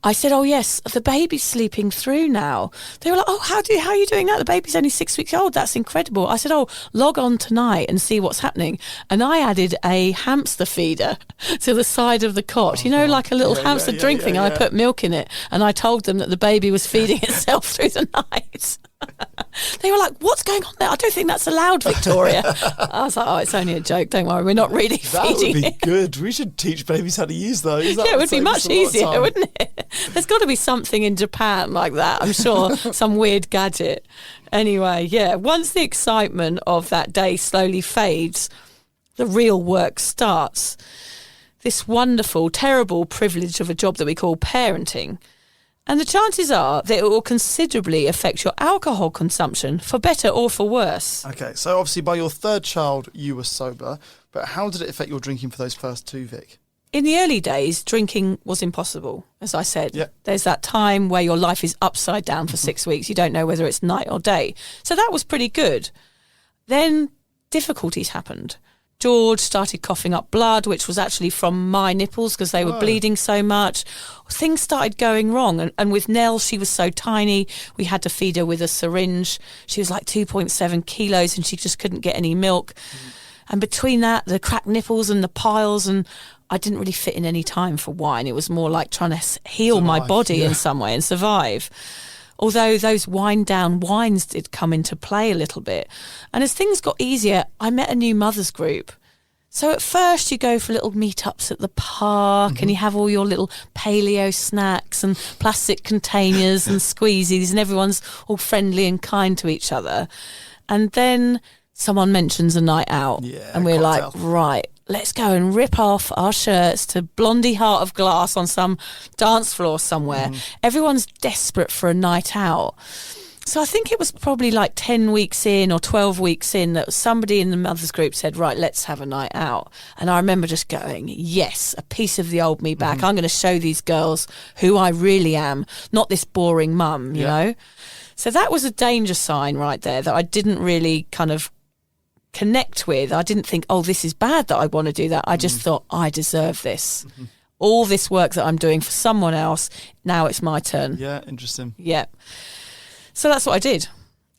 I said, oh, yes, the baby's sleeping through now. They were like, oh, how are you doing that? The baby's only 6 weeks old. That's incredible. I said, oh, log on tonight and see what's happening. And I added a hamster feeder to the side of the cot, like a little hamster drink thing. And I put milk in it. And I told them that the baby was feeding itself through the night. They were like, what's going on there? I don't think that's allowed, Victoria. I was like, oh, it's only a joke. Don't worry. We're not really feeding it. That would be good. We should teach babies how to use those. Yeah, it would be much easier, wouldn't it? There's got to be something in Japan like that, I'm sure. Some weird gadget. Anyway, yeah, once the excitement of that day slowly fades, the real work starts. This wonderful, terrible privilege of a job that we call parenting. And the chances are that it will considerably affect your alcohol consumption, for better or for worse. Okay, so obviously by your third child, you were sober, but how did it affect your drinking for those first two, Vic? In the early days, drinking was impossible, as I said. Yep. There's that time where your life is upside down for 6 weeks. You don't know whether it's night or day. So that was pretty good. Then difficulties happened. George started coughing up blood, which was actually from my nipples because they were bleeding so much. Things started going wrong. And with Nell, she was so tiny, we had to feed her with a syringe. She was like 2.7 kilos and she just couldn't get any milk. And between that, the cracked nipples and the piles, and I didn't really fit in any time for wine. It was more like trying to heal my body in some way and survive. Although those wind-down wines did come into play a little bit. And as things got easier, I met a new mothers group. So at first you go for little meetups at the park and you have all your little paleo snacks and plastic containers and squeezies, and everyone's all friendly and kind to each other. And then someone mentions a night out and we're like, right, let's go and rip off our shirts to Blondie Heart of Glass on some dance floor somewhere. Everyone's desperate for a night out. So I think it was probably like 10 weeks in or 12 weeks in that somebody in the mothers group said, right, let's have a night out. And I remember just going, yes, a piece of the old me back. I'm going to show these girls who I really am, not this boring mum, you know. So that was a danger sign right there that I didn't really kind of connect with. I didn't think, oh, this is bad that I want to do that. I just thought, I deserve this. All this work that I'm doing for someone else, now it's my turn. Yeah, interesting. Yeah. So that's what I did.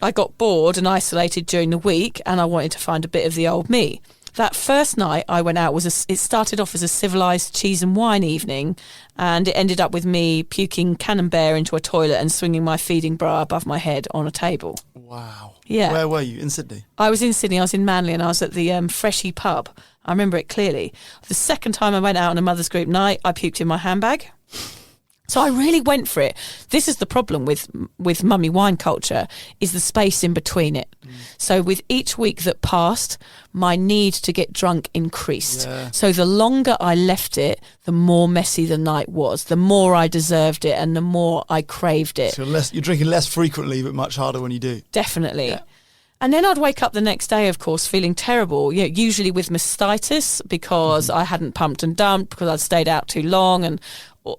I got bored and isolated during the week, and I wanted to find a bit of the old me. That first night I went out it started off as a civilised cheese and wine evening, and it ended up with me puking camembert into a toilet and swinging my feeding bra above my head on a table. Wow. Yeah. Where were you? In Sydney? I was in Sydney. I was in Manly, and I was at the Freshy pub. I remember it clearly. The second time I went out on a mothers group night, I puked in my handbag. So I really went for it. This is the problem with mummy wine culture, is the space in between it. So with each week that passed, my need to get drunk increased. Yeah. So the longer I left it, the more messy the night was, the more I deserved it and the more I craved it. So you're drinking less frequently, but much harder when you do. Definitely. Yeah. And then I'd wake up the next day, of course, feeling terrible, usually with mastitis because I hadn't pumped and dumped, because I'd stayed out too long, and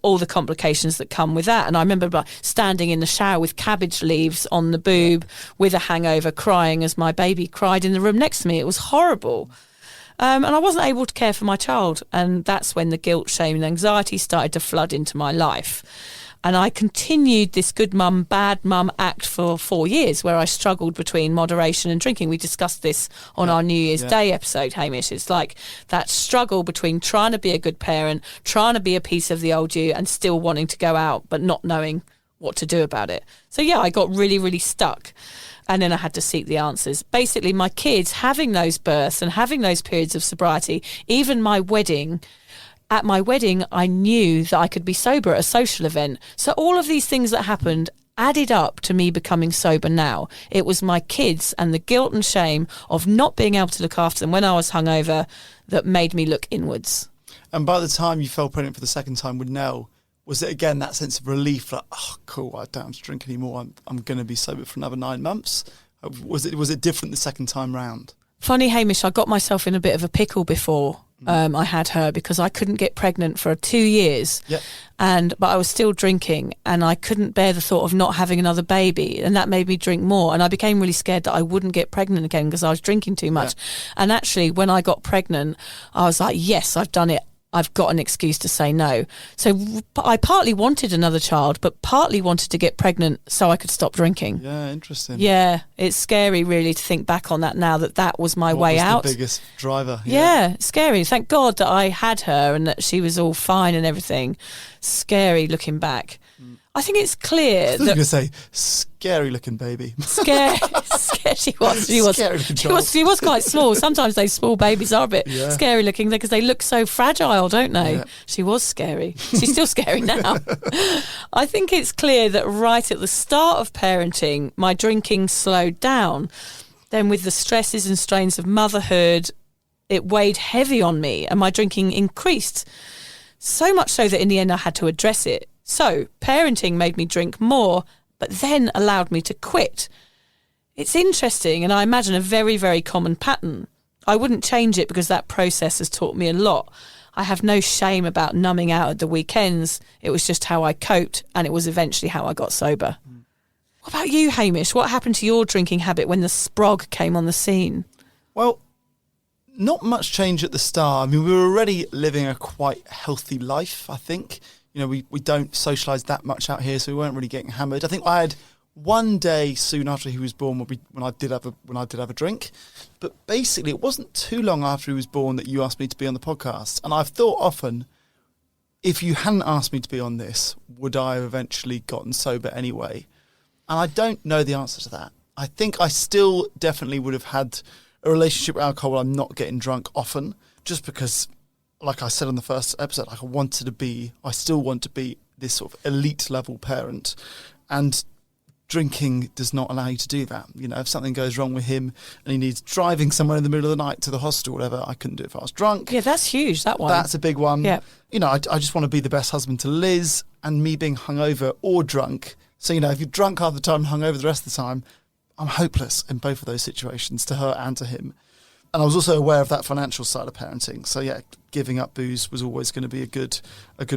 all the complications that come with that. And I remember standing in the shower with cabbage leaves on the boob with a hangover, crying as my baby cried in the room next to me. It was horrible. And I wasn't able to care for my child. And that's when the guilt, shame and anxiety started to flood into my life. And I continued this good mum, bad mum act for 4 years, where I struggled between moderation and drinking. We discussed this on our New Year's Day episode, Hamish. It's like that struggle between trying to be a good parent, trying to be a piece of the old you, and still wanting to go out, but not knowing what to do about it. So, yeah, I got really, really stuck. And then I had to seek the answers. Basically, my kids having those births and having those periods of sobriety, even my wedding. At my wedding, I knew that I could be sober at a social event. So all of these things that happened added up to me becoming sober now. It was my kids and the guilt and shame of not being able to look after them when I was hungover that made me look inwards. And by the time you fell pregnant for the second time with Nell, was it again that sense of relief, like, oh, cool, I don't have to drink anymore, I'm going to be sober for another 9 months? Was it different the second time round? Funny, Hamish, I got myself in a bit of a pickle before I had her, because I couldn't get pregnant for 2 years. Yep. But I was still drinking, and I couldn't bear the thought of not having another baby, and that made me drink more. And I became really scared that I wouldn't get pregnant again because I was drinking too much. Yeah. And actually, when I got pregnant, I was like, yes, I've done it. I've got an excuse to say no. So I partly wanted another child, but partly wanted to get pregnant so I could stop drinking. Yeah, interesting. Yeah, it's scary really to think back on that now, that was my way out. The biggest driver. Yeah, scary. Thank God that I had her and that she was all fine and everything. Scary looking back. I think it's clear I was going to say, scary looking baby. Scary. She was. She was quite small. Sometimes those small babies are a bit scary looking because they look so fragile, don't they? Yeah. She was scary. She's still scary now. I think it's clear that right at the start of parenting, my drinking slowed down. Then with the stresses and strains of motherhood, it weighed heavy on me and my drinking increased. So much so that in the end I had to address it. So, parenting made me drink more, but then allowed me to quit. It's interesting, and I imagine a very, very common pattern. I wouldn't change it because that process has taught me a lot. I have no shame about numbing out at the weekends. It was just how I coped, and it was eventually how I got sober. What about you, Hamish? What happened to your drinking habit when the sprog came on the scene? Well, not much change at the start. I mean, we were already living a quite healthy life, I think. You know, we don't socialise that much out here, so we weren't really getting hammered. I think I had one day soon after he was born when I did have a drink, but basically it wasn't too long after he was born that you asked me to be on the podcast. And I've thought often, if you hadn't asked me to be on this, would I have eventually gotten sober anyway? And I don't know the answer to that. I think I still definitely would have had a relationship with alcohol where I'm not getting drunk often, just because, like I said on the first episode, like I still want to be this sort of elite level parent, and drinking does not allow you to do that. You know, if something goes wrong with him and he needs driving somewhere in the middle of the night to the hospital or whatever, I couldn't do it if I was drunk. Yeah, that's huge, that one. That's a big one. Yeah. You know, I just want to be the best husband to Liz, and me being hungover or drunk So, you know, if you're drunk half the time, hungover the rest of the time, I'm hopeless in both of those situations, to her and to him. And I was also aware of that financial side of parenting. So, yeah, giving up booze was always going to be a good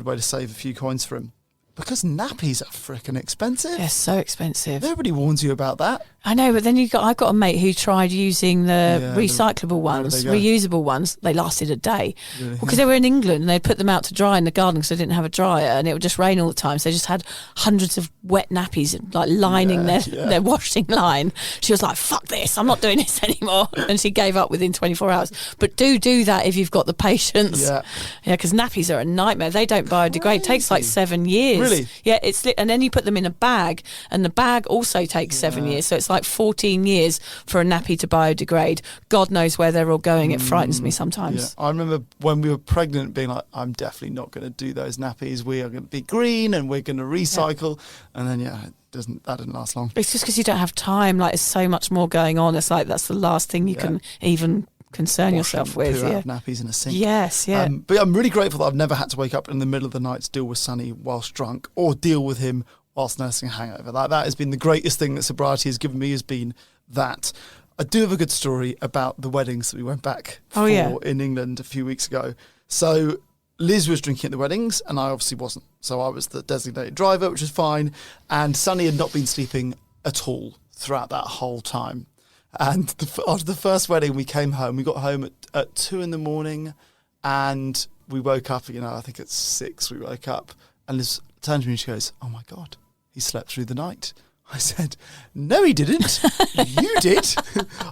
way to save a few coins for him. Because nappies are frickin' expensive. They're so expensive. Nobody warns you about that. I know, but then I've got a mate who tried using the recyclable ones, reusable ones. They lasted a day. Really? Because they were in England and they'd put them out to dry in the garden because they didn't have a dryer and it would just rain all the time. So they just had hundreds of wet nappies like lining their washing line. She was like, fuck this, I'm not doing this anymore. And she gave up within 24 hours. But do that if you've got the patience. Yeah, because nappies are a nightmare. They don't biodegrade. It takes like 7 years. Really? Yeah, and then you put them in a bag and the bag also takes 7 years. So it's like 14 years for a nappy to biodegrade. God knows where they're all going. It frightens me sometimes. Yeah. I remember when we were pregnant being like, I'm definitely not going to do those nappies. We are going to be green and we're going to recycle. And then, that didn't last long. It's just because you don't have time. Like, there's so much more going on. It's like that's the last thing you can even concern yourself with. Out of nappies in a sink. Yes, yeah. But I'm really grateful that I've never had to wake up in the middle of the night to deal with Sonny whilst drunk or deal with him whilst nursing a hangover. Like, that has been the greatest thing that sobriety has given me, has been that. I do have a good story about the weddings that we went back for in England a few weeks ago. So Liz was drinking at the weddings and I obviously wasn't. So I was the designated driver, which was fine. And Sonny had not been sleeping at all throughout that whole time. And after the first wedding, we came home. We got home at 2 a.m. and we woke up, I think at 6 we woke up. And Liz turned to me and she goes, "Oh my God, he slept through the night." I said, "No, he didn't. You did."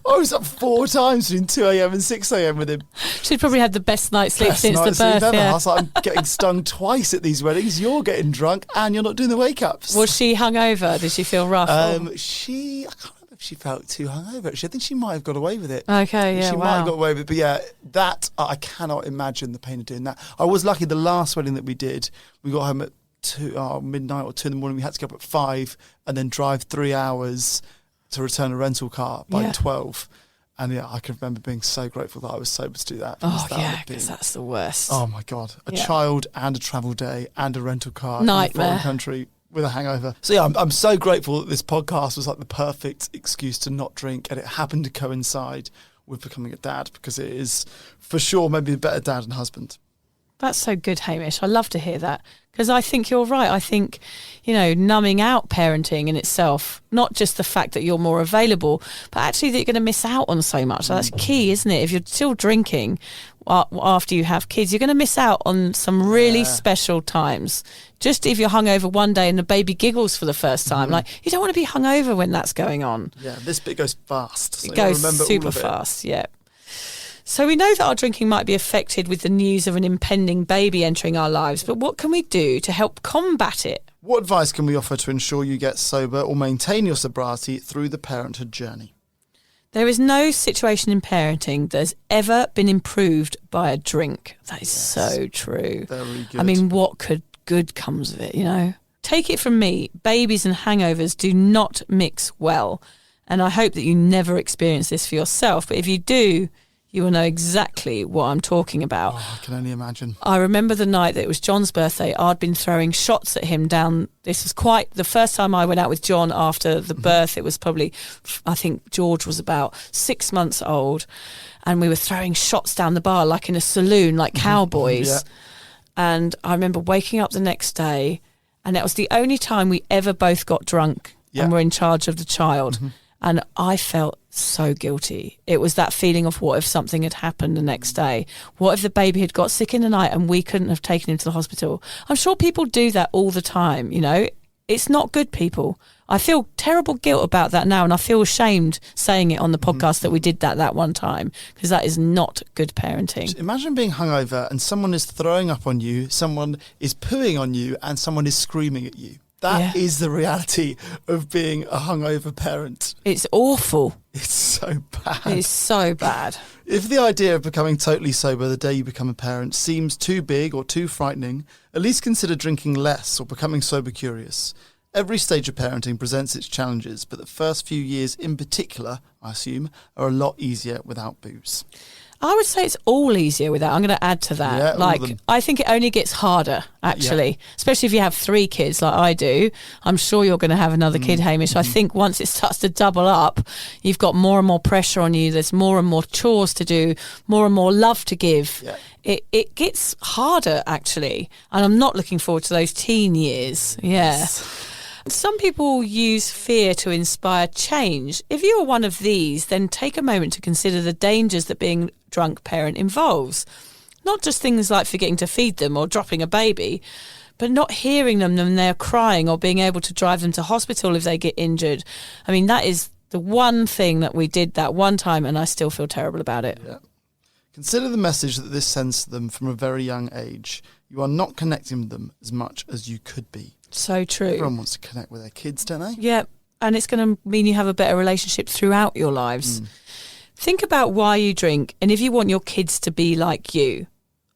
I was up 4 times between 2 a.m. and 6 a.m. with him. She'd probably had the best night's sleep since the birth. I was like, I'm getting stung twice at these weddings. You're getting drunk and you're not doing the wake-ups. Was she hungover? Did she feel rough? I can't remember if she felt too hungover. Actually, I think she might have got away with it. Okay, yeah, She might have got away with it. But yeah, that, I cannot imagine the pain of doing that. I was lucky the last wedding that we did, we got home at midnight or 2 a.m. We had to get up at 5 and then drive 3 hours to return a rental car by 12. And yeah, I can remember being so grateful that I was sober to do that. Because that's the worst. Oh my God. A child and a travel day and a rental car in a foreign country with a hangover. So yeah, I'm so grateful that this podcast was like the perfect excuse to not drink, and it happened to coincide with becoming a dad, because it is for sure maybe a better dad and husband. That's so good, Hamish. I love to hear that, because I think you're right. I think, numbing out parenting in itself, not just the fact that you're more available, but actually that you're going to miss out on so much. So that's key, isn't it? If you're still drinking after you have kids, you're going to miss out on some really special times. Just if you're hungover one day and the baby giggles for the first time, like, you don't want to be hungover when that's going on. Yeah, this bit goes fast. So it goes super fast, yeah. So we know that our drinking might be affected with the news of an impending baby entering our lives, but what can we do to help combat it? What advice can we offer to ensure you get sober or maintain your sobriety through the parenthood journey? There is no situation in parenting that has ever been improved by a drink. That is so true. Very good. I mean, what could good comes of it, Take it from me, babies and hangovers do not mix well. And I hope that you never experience this for yourself. But if you do, you will know exactly what I'm talking about. Oh, I can only imagine. I remember the night that it was John's birthday. I'd been throwing shots at him down. This was quite the first time I went out with John after the birth. It was probably, I think George was about 6 months old. And we were throwing shots down the bar like in a saloon, like cowboys. Yeah. And I remember waking up the next day, and that was the only time we ever both got drunk and were in charge of the child. And I felt so guilty. It was that feeling of, what if something had happened the next day? What if the baby had got sick in the night and we couldn't have taken him to the hospital? I'm sure people do that all the time, It's not good, people. I feel terrible guilt about that now, and I feel ashamed saying it on the podcast that we did that one time, because that is not good parenting. Just imagine being hungover and someone is throwing up on you, someone is pooing on you, and someone is screaming at you. That is the reality of being a hungover parent. It's awful. It's so bad. It's so bad. If the idea of becoming totally sober the day you become a parent seems too big or too frightening, at least consider drinking less or becoming sober curious. Every stage of parenting presents its challenges, but the first few years in particular, I assume, are a lot easier without booze. I would say it's all easier with that. I'm going to add to that. Yeah, like, I think it only gets harder, actually, especially if you have 3 kids like I do. I'm sure you're going to have another kid, Hamish. I think once it starts to double up, you've got more and more pressure on you. There's more and more chores to do, more and more love to give. Yeah. It gets harder, actually. And I'm not looking forward to those teen years. Yeah. Some people use fear to inspire change. If you are one of these, then take a moment to consider the dangers that being a drunk parent involves. Not just things like forgetting to feed them or dropping a baby, but not hearing them when they're crying or being able to drive them to hospital if they get injured. I mean, that is the one thing that we did that one time, and I still feel terrible about it. Yeah. Consider the message that this sends to them from a very young age. You are not connecting with them as much as you could be. So true. Everyone wants to connect with their kids, don't they? Yeah, and it's going to mean you have a better relationship throughout your lives. Think about why you drink and if you want your kids to be like you.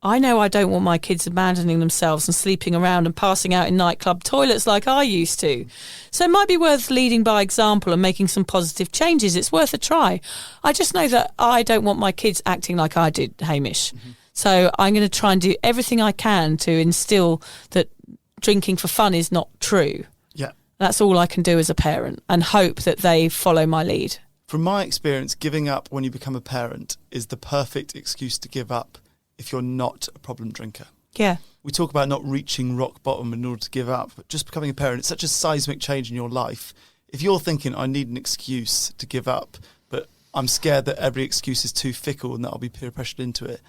I know I don't want my kids abandoning themselves and sleeping around and passing out in nightclub toilets like I used to. So it might be worth leading by example and making some positive changes. It's worth a try. I just know that I don't want my kids acting like I did, Hamish. So I'm going to try and do everything I can to instill that drinking for fun is not true. Yeah. That's all I can do as a parent and hope that they follow my lead. From my experience, giving up when you become a parent is the perfect excuse to give up if you're not a problem drinker. Yeah. We talk about not reaching rock bottom in order to give up, but just becoming a parent, it's such a seismic change in your life. If you're thinking, I need an excuse to give up, but I'm scared that every excuse is too fickle and that I'll be peer pressured into it,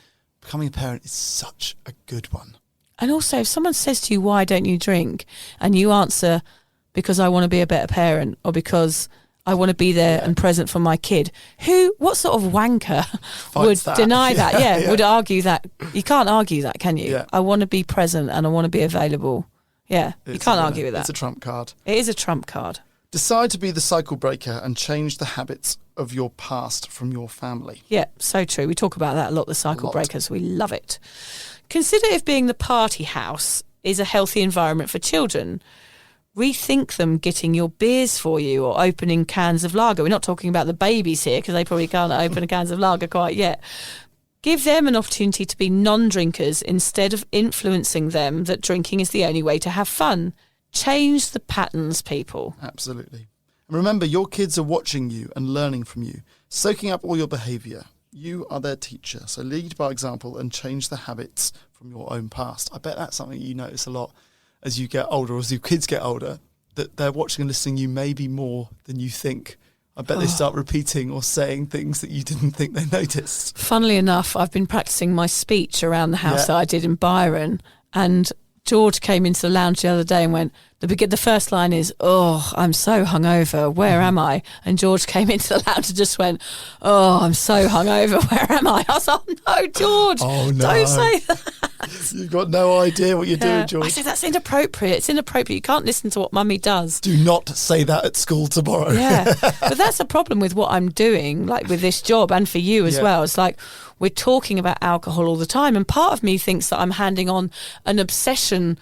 becoming a parent is such a good one. And also, if someone says to you, why don't you drink? And you answer, because I want to be a better parent or because I want to be there and present for my kid. What sort of wanker would deny that? Yeah, would argue that. You can't argue that, can you? Yeah. I want to be present and I want to be available. Yeah, you can't argue with that. It's a trump card. It is a trump card. Decide to be the cycle breaker and change the habits of your past from your family. Yeah, so true. We talk about that a lot, the cycle breakers. We love it. Consider if being the party house is a healthy environment for children. Rethink them getting your beers for you or opening cans of lager. We're not talking about the babies here because they probably can't open cans of lager quite yet. Give them an opportunity to be non-drinkers instead of influencing them that drinking is the only way to have fun. Change the patterns, people. Absolutely. And remember, your kids are watching you and learning from you, soaking up all your behaviour. You are their teacher, so lead by example and change the habits from your own past. I bet that's something you notice a lot as you get older, or as your kids get older, that they're watching and listening to you maybe more than you think. I bet they start repeating or saying things that you didn't think they noticed. Funnily enough, I've been practicing my speech around the house that I did in Byron, and George came into the lounge the other day and went, the first line is, oh, I'm so hungover, where am I? And George came into the lounge and just went, oh, I'm so hungover, where am I? I was like, oh, no, George, don't say that. You've got no idea what you're doing, George. I said, that's inappropriate. It's inappropriate. You can't listen to what mummy does. Do not say that at school tomorrow. Yeah, but that's a problem with what I'm doing, like with this job and for you as well. It's like we're talking about alcohol all the time, and part of me thinks that I'm handing on an obsession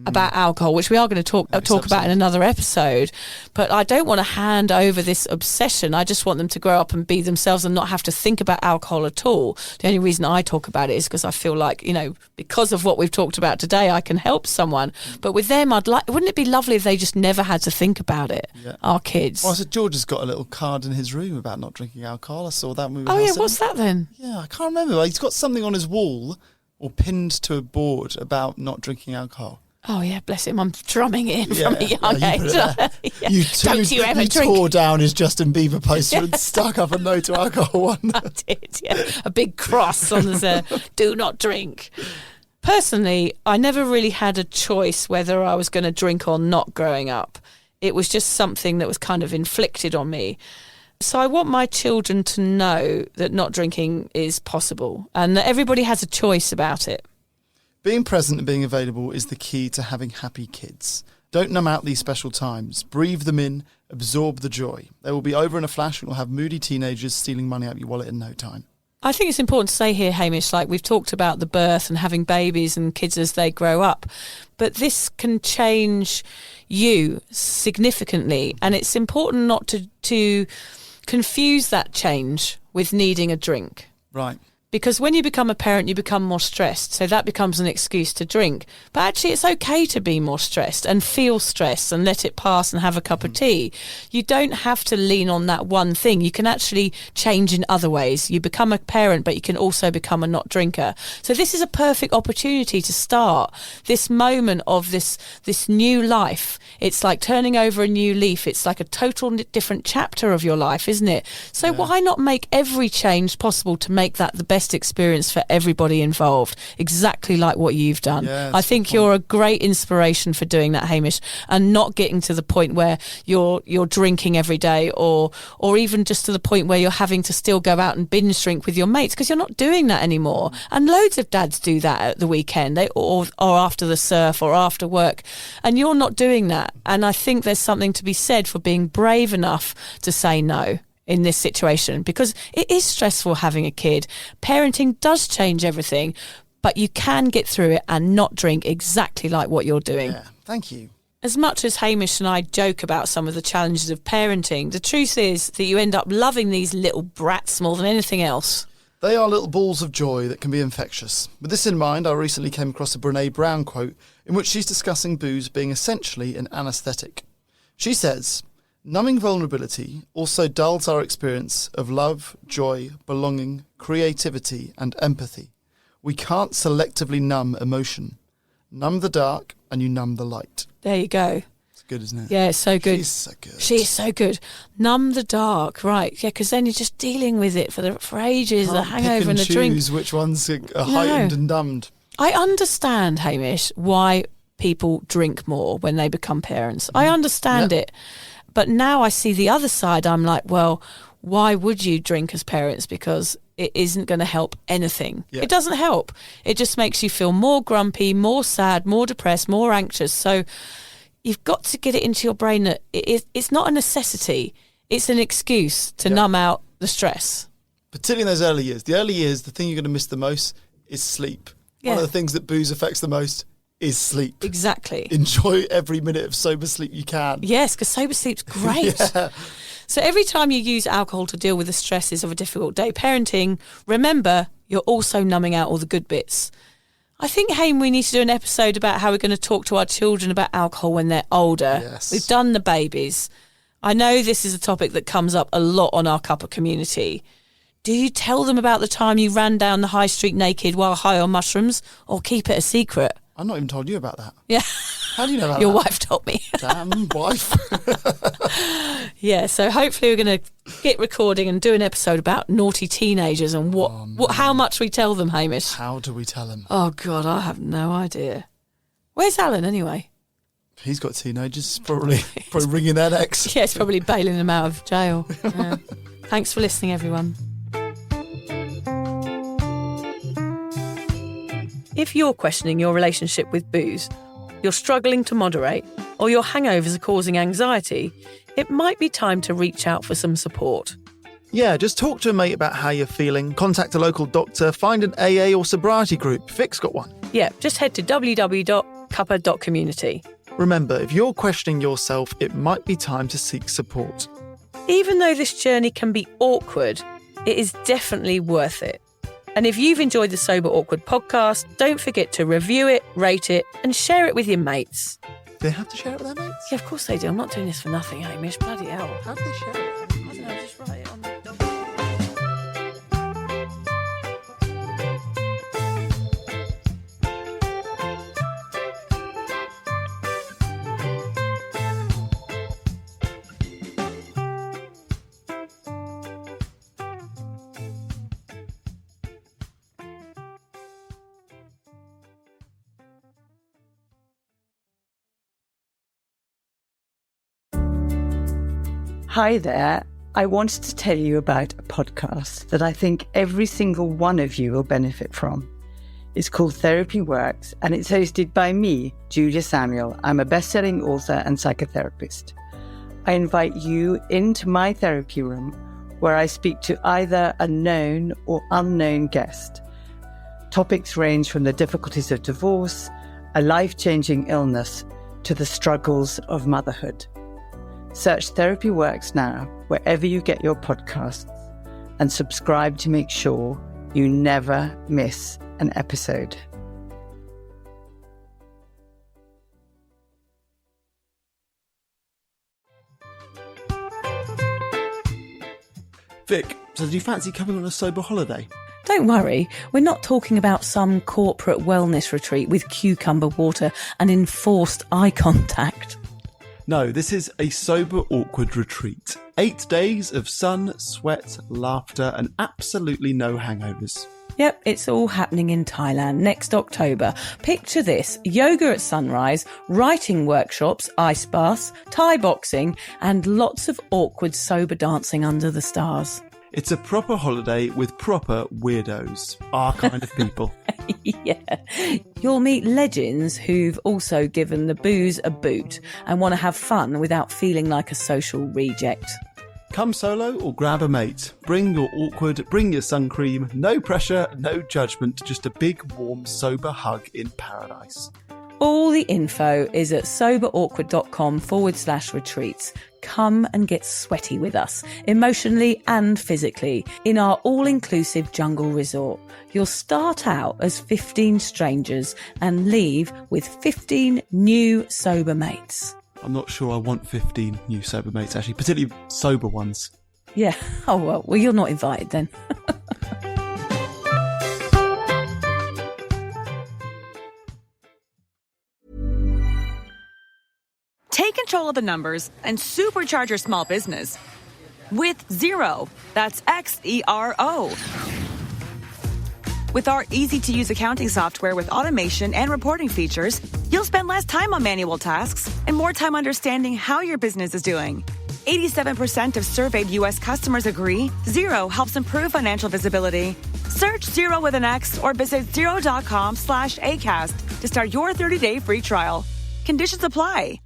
about alcohol, which we are going to talk about in another episode. But I don't want to hand over this obsession. I just want them to grow up and be themselves and not have to think about alcohol at all. The only reason I talk about it is because I feel like, because of what we've talked about today, I can help someone. But with them, wouldn't it be lovely if they just never had to think about it? Yeah. Our kids. Well, so George has got a little card in his room about not drinking alcohol. I saw that movie. Oh yeah, what's that then? Yeah, I can't remember. He's got something on his wall or pinned to a board about not drinking alcohol. Oh yeah, bless him! I'm drumming in from a young age. You tore down his Justin Bieber poster and stuck up a no to alcohol one. I did, yeah. A big cross on the do not drink. Personally, I never really had a choice whether I was going to drink or not growing up. It was just something that was kind of inflicted on me. So I want my children to know that not drinking is possible and that everybody has a choice about it. Being present and being available is the key to having happy kids. Don't numb out these special times. Breathe them in, absorb the joy. They will be over in a flash and you'll have moody teenagers stealing money out of your wallet in no time. I think it's important to say here, Hamish, like we've talked about the birth and having babies and kids as they grow up, but this can change you significantly, and it's important not to confuse that change with needing a drink. Right. Because when you become a parent, you become more stressed. So that becomes an excuse to drink. But actually, it's okay to be more stressed and feel stress and let it pass and have a cup of tea. You don't have to lean on that one thing. You can actually change in other ways. You become a parent, but you can also become a not drinker. So this is a perfect opportunity to start this moment of this new life. It's like turning over a new leaf. It's like a total different chapter of your life, isn't it? So why not make every change possible to make that the best experience for everybody involved, exactly like what you've done. I think you're a great inspiration for doing that, Hamish, and not getting to the point where you're drinking every day, or even just to the point where you're having to still go out and binge drink with your mates, because you're not doing that anymore. And loads of dads do that at the weekend, or after the surf or after work, and you're not doing that. And I think there's something to be said for being brave enough to say no in this situation, because it is stressful having a kid. Parenting does change everything, but you can get through it and not drink, exactly like what you're doing. Yeah, thank you. As much as Hamish and I joke about some of the challenges of parenting, the truth is that you end up loving these little brats more than anything else. They are little balls of joy that can be infectious. With this in mind, I recently came across a Brené Brown quote in which she's discussing booze being essentially an anaesthetic. She says, "Numbing vulnerability also dulls our experience of love, joy, belonging, creativity and empathy. We can't selectively numb emotion. Numb the dark and you numb the light." There you go. It's good, isn't it? Yeah, it's so good. She's so good. She is so good. Numb the dark, right? Yeah, because then you're just dealing with it for ages. The hangover and the drink. Choose which ones are heightened and numbed. I understand, Hamish, why people drink more when they become parents. I understand it. But now I see the other side. I'm like, well, why would you drink as parents? Because it isn't going to help anything. It doesn't help. It just makes you feel more grumpy, more sad, more depressed, more anxious. So you've got to get it into your brain that it's not a necessity. It's an excuse to numb out the stress. Particularly in those early years. The early years, the thing you're going to miss the most is sleep. One of the things that booze affects the most is sleep. Exactly. Enjoy every minute of sober sleep you can. Yes, because sober sleep's great. So every time you use alcohol to deal with the stresses of a difficult day parenting, remember, you're also numbing out all the good bits. I think, Haim, we need to do an episode about how we're going to talk to our children about alcohol when they're older. Yes. We've done the babies. I know this is a topic that comes up a lot on our cuppa community. Do you tell them about the time you ran down the high street naked while high on mushrooms, or keep it a secret? I've not even told you about that. Yeah. How do you know about Your that? wife told me. Damn wife. Yeah, so hopefully we're going to get recording and do an episode about naughty teenagers and how much we tell them, Hamish. How do we tell him? Oh, God, I have no idea. Where's Alan, anyway? He's got teenagers, probably ringing their necks. Yeah, it's probably bailing them out of jail. Yeah. Thanks for listening, everyone. If you're questioning your relationship with booze, you're struggling to moderate, or your hangovers are causing anxiety, it might be time to reach out for some support. Yeah, just talk to a mate about how you're feeling, contact a local doctor, find an AA or sobriety group. Vic's got one. Yeah, just head to www.cuppa.community. Remember, if you're questioning yourself, it might be time to seek support. Even though this journey can be awkward, it is definitely worth it. And if you've enjoyed the Sober Awkward podcast, don't forget to review it, rate it, and share it with your mates. Do they have to share it with their mates? Yeah, of course they do. I'm not doing this for nothing, Hamish. Bloody hell. How do they share it? I don't know, just write it on the... Hi there. I wanted to tell you about a podcast that I think every single one of you will benefit from. It's called Therapy Works, and it's hosted by me, Julia Samuel. I'm a best-selling author and psychotherapist. I invite you into my therapy room where I speak to either a known or unknown guest. Topics range from the difficulties of divorce, a life-changing illness, to the struggles of motherhood. Search Therapy Works now, wherever you get your podcasts, and subscribe to make sure you never miss an episode. Vic, so do you fancy coming on a sober holiday? Don't worry, we're not talking about some corporate wellness retreat with cucumber water and enforced eye contact. No, this is a sober awkward retreat. 8 days of sun, sweat, laughter and absolutely no hangovers. Yep, it's all happening in Thailand next October. Picture this: yoga at sunrise, writing workshops, ice baths, Thai boxing and lots of awkward sober dancing under the stars. It's a proper holiday with proper weirdos, our kind of people. Yeah. You'll meet legends who've also given the booze a boot and want to have fun without feeling like a social reject. Come solo or grab a mate. Bring your awkward, bring your sun cream. No pressure, no judgment, just a big, warm, sober hug in paradise. All the info is at soberawkward.com/retreats. Come and get sweaty with us, emotionally and physically, in our all-inclusive jungle resort. You'll start out as 15 strangers and leave with 15 new sober mates. I'm not sure I want 15 new sober mates, actually, particularly sober ones. Yeah. Oh, well, you're not invited then. Take control of the numbers and supercharge your small business with Xero. That's Xero. With our easy-to-use accounting software with automation and reporting features, you'll spend less time on manual tasks and more time understanding how your business is doing. 87% of surveyed U.S. customers agree Xero helps improve financial visibility. Search Xero with an X or visit Xero.com/ACAST to start your 30-day free trial. Conditions apply.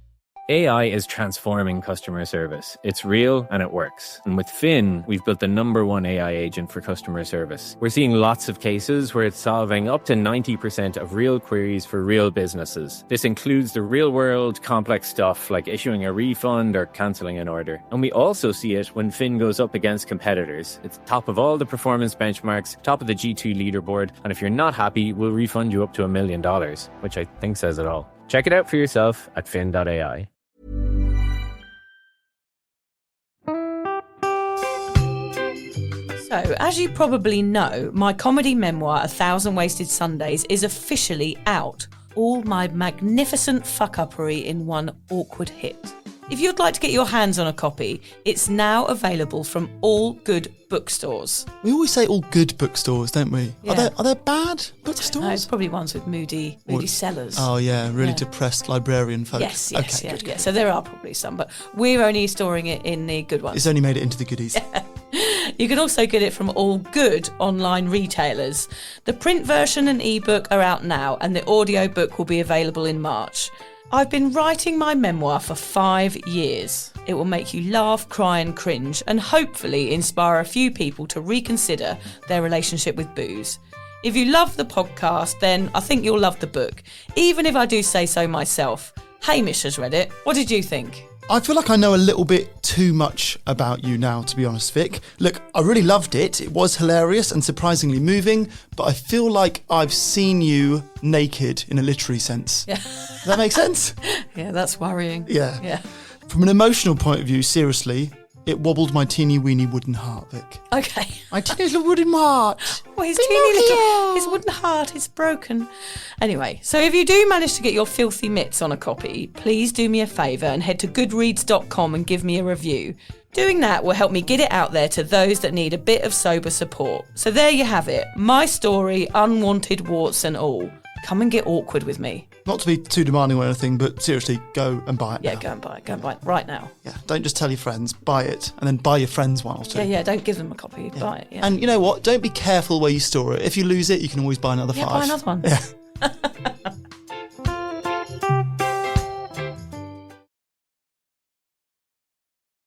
AI is transforming customer service. It's real and it works. And with Finn, we've built the #1 AI agent for customer service. We're seeing lots of cases where it's solving up to 90% of real queries for real businesses. This includes the real-world complex stuff like issuing a refund or cancelling an order. And we also see it when Finn goes up against competitors. It's top of all the performance benchmarks, top of the G2 leaderboard, and if you're not happy, we'll refund you up to $1 million, which I think says it all. Check it out for yourself at fin.ai. So, as you probably know, my comedy memoir, 1,000 Wasted Sundays, is officially out. All my magnificent fuck-uppery in one awkward hit. If you'd like to get your hands on a copy, it's now available from all good bookstores. We always say all good bookstores, don't we? Yeah. Are there bad bookstores? No, it's probably ones with moody sellers. Oh, yeah, really depressed librarian folk. Yes, okay, yeah, good. yeah. So there are probably some, but we're only storing it in the good ones. It's only made it into the goodies. You can also get it from all good online retailers. The print version and ebook are out now, and the audiobook will be available in March. I've been writing my memoir for 5 years. It will make you laugh, cry and cringe, and hopefully inspire a few people to reconsider their relationship with booze. If you love the podcast, then I think you'll love the book, even if I do say so myself. Hamish has read it. What did you think? I feel like I know a little bit too much about you now, to be honest, Vic. Look, I really loved it. It was hilarious and surprisingly moving, but I feel like I've seen you naked in a literary sense. Yeah. Does that make sense? Yeah, that's worrying. Yeah. From an emotional point of view, seriously, it wobbled my teeny weeny wooden heart, Vic. Okay. My teeny little wooden heart. Well, his his wooden heart is broken. Anyway, so if you do manage to get your filthy mitts on a copy, please do me a favour and head to goodreads.com and give me a review. Doing that will help me get it out there to those that need a bit of sober support. So there you have it. My story, unwanted warts and all. Come and get awkward with me. Not to be too demanding or anything, but seriously, go and buy it now. Go and buy it right now. Yeah, don't just tell your friends, buy it, and then buy your friends one or two. Yeah, don't give them a copy, buy it. Yeah. And you know what? Don't be careful where you store it. If you lose it, you can always buy another 5. Buy another one. Yeah.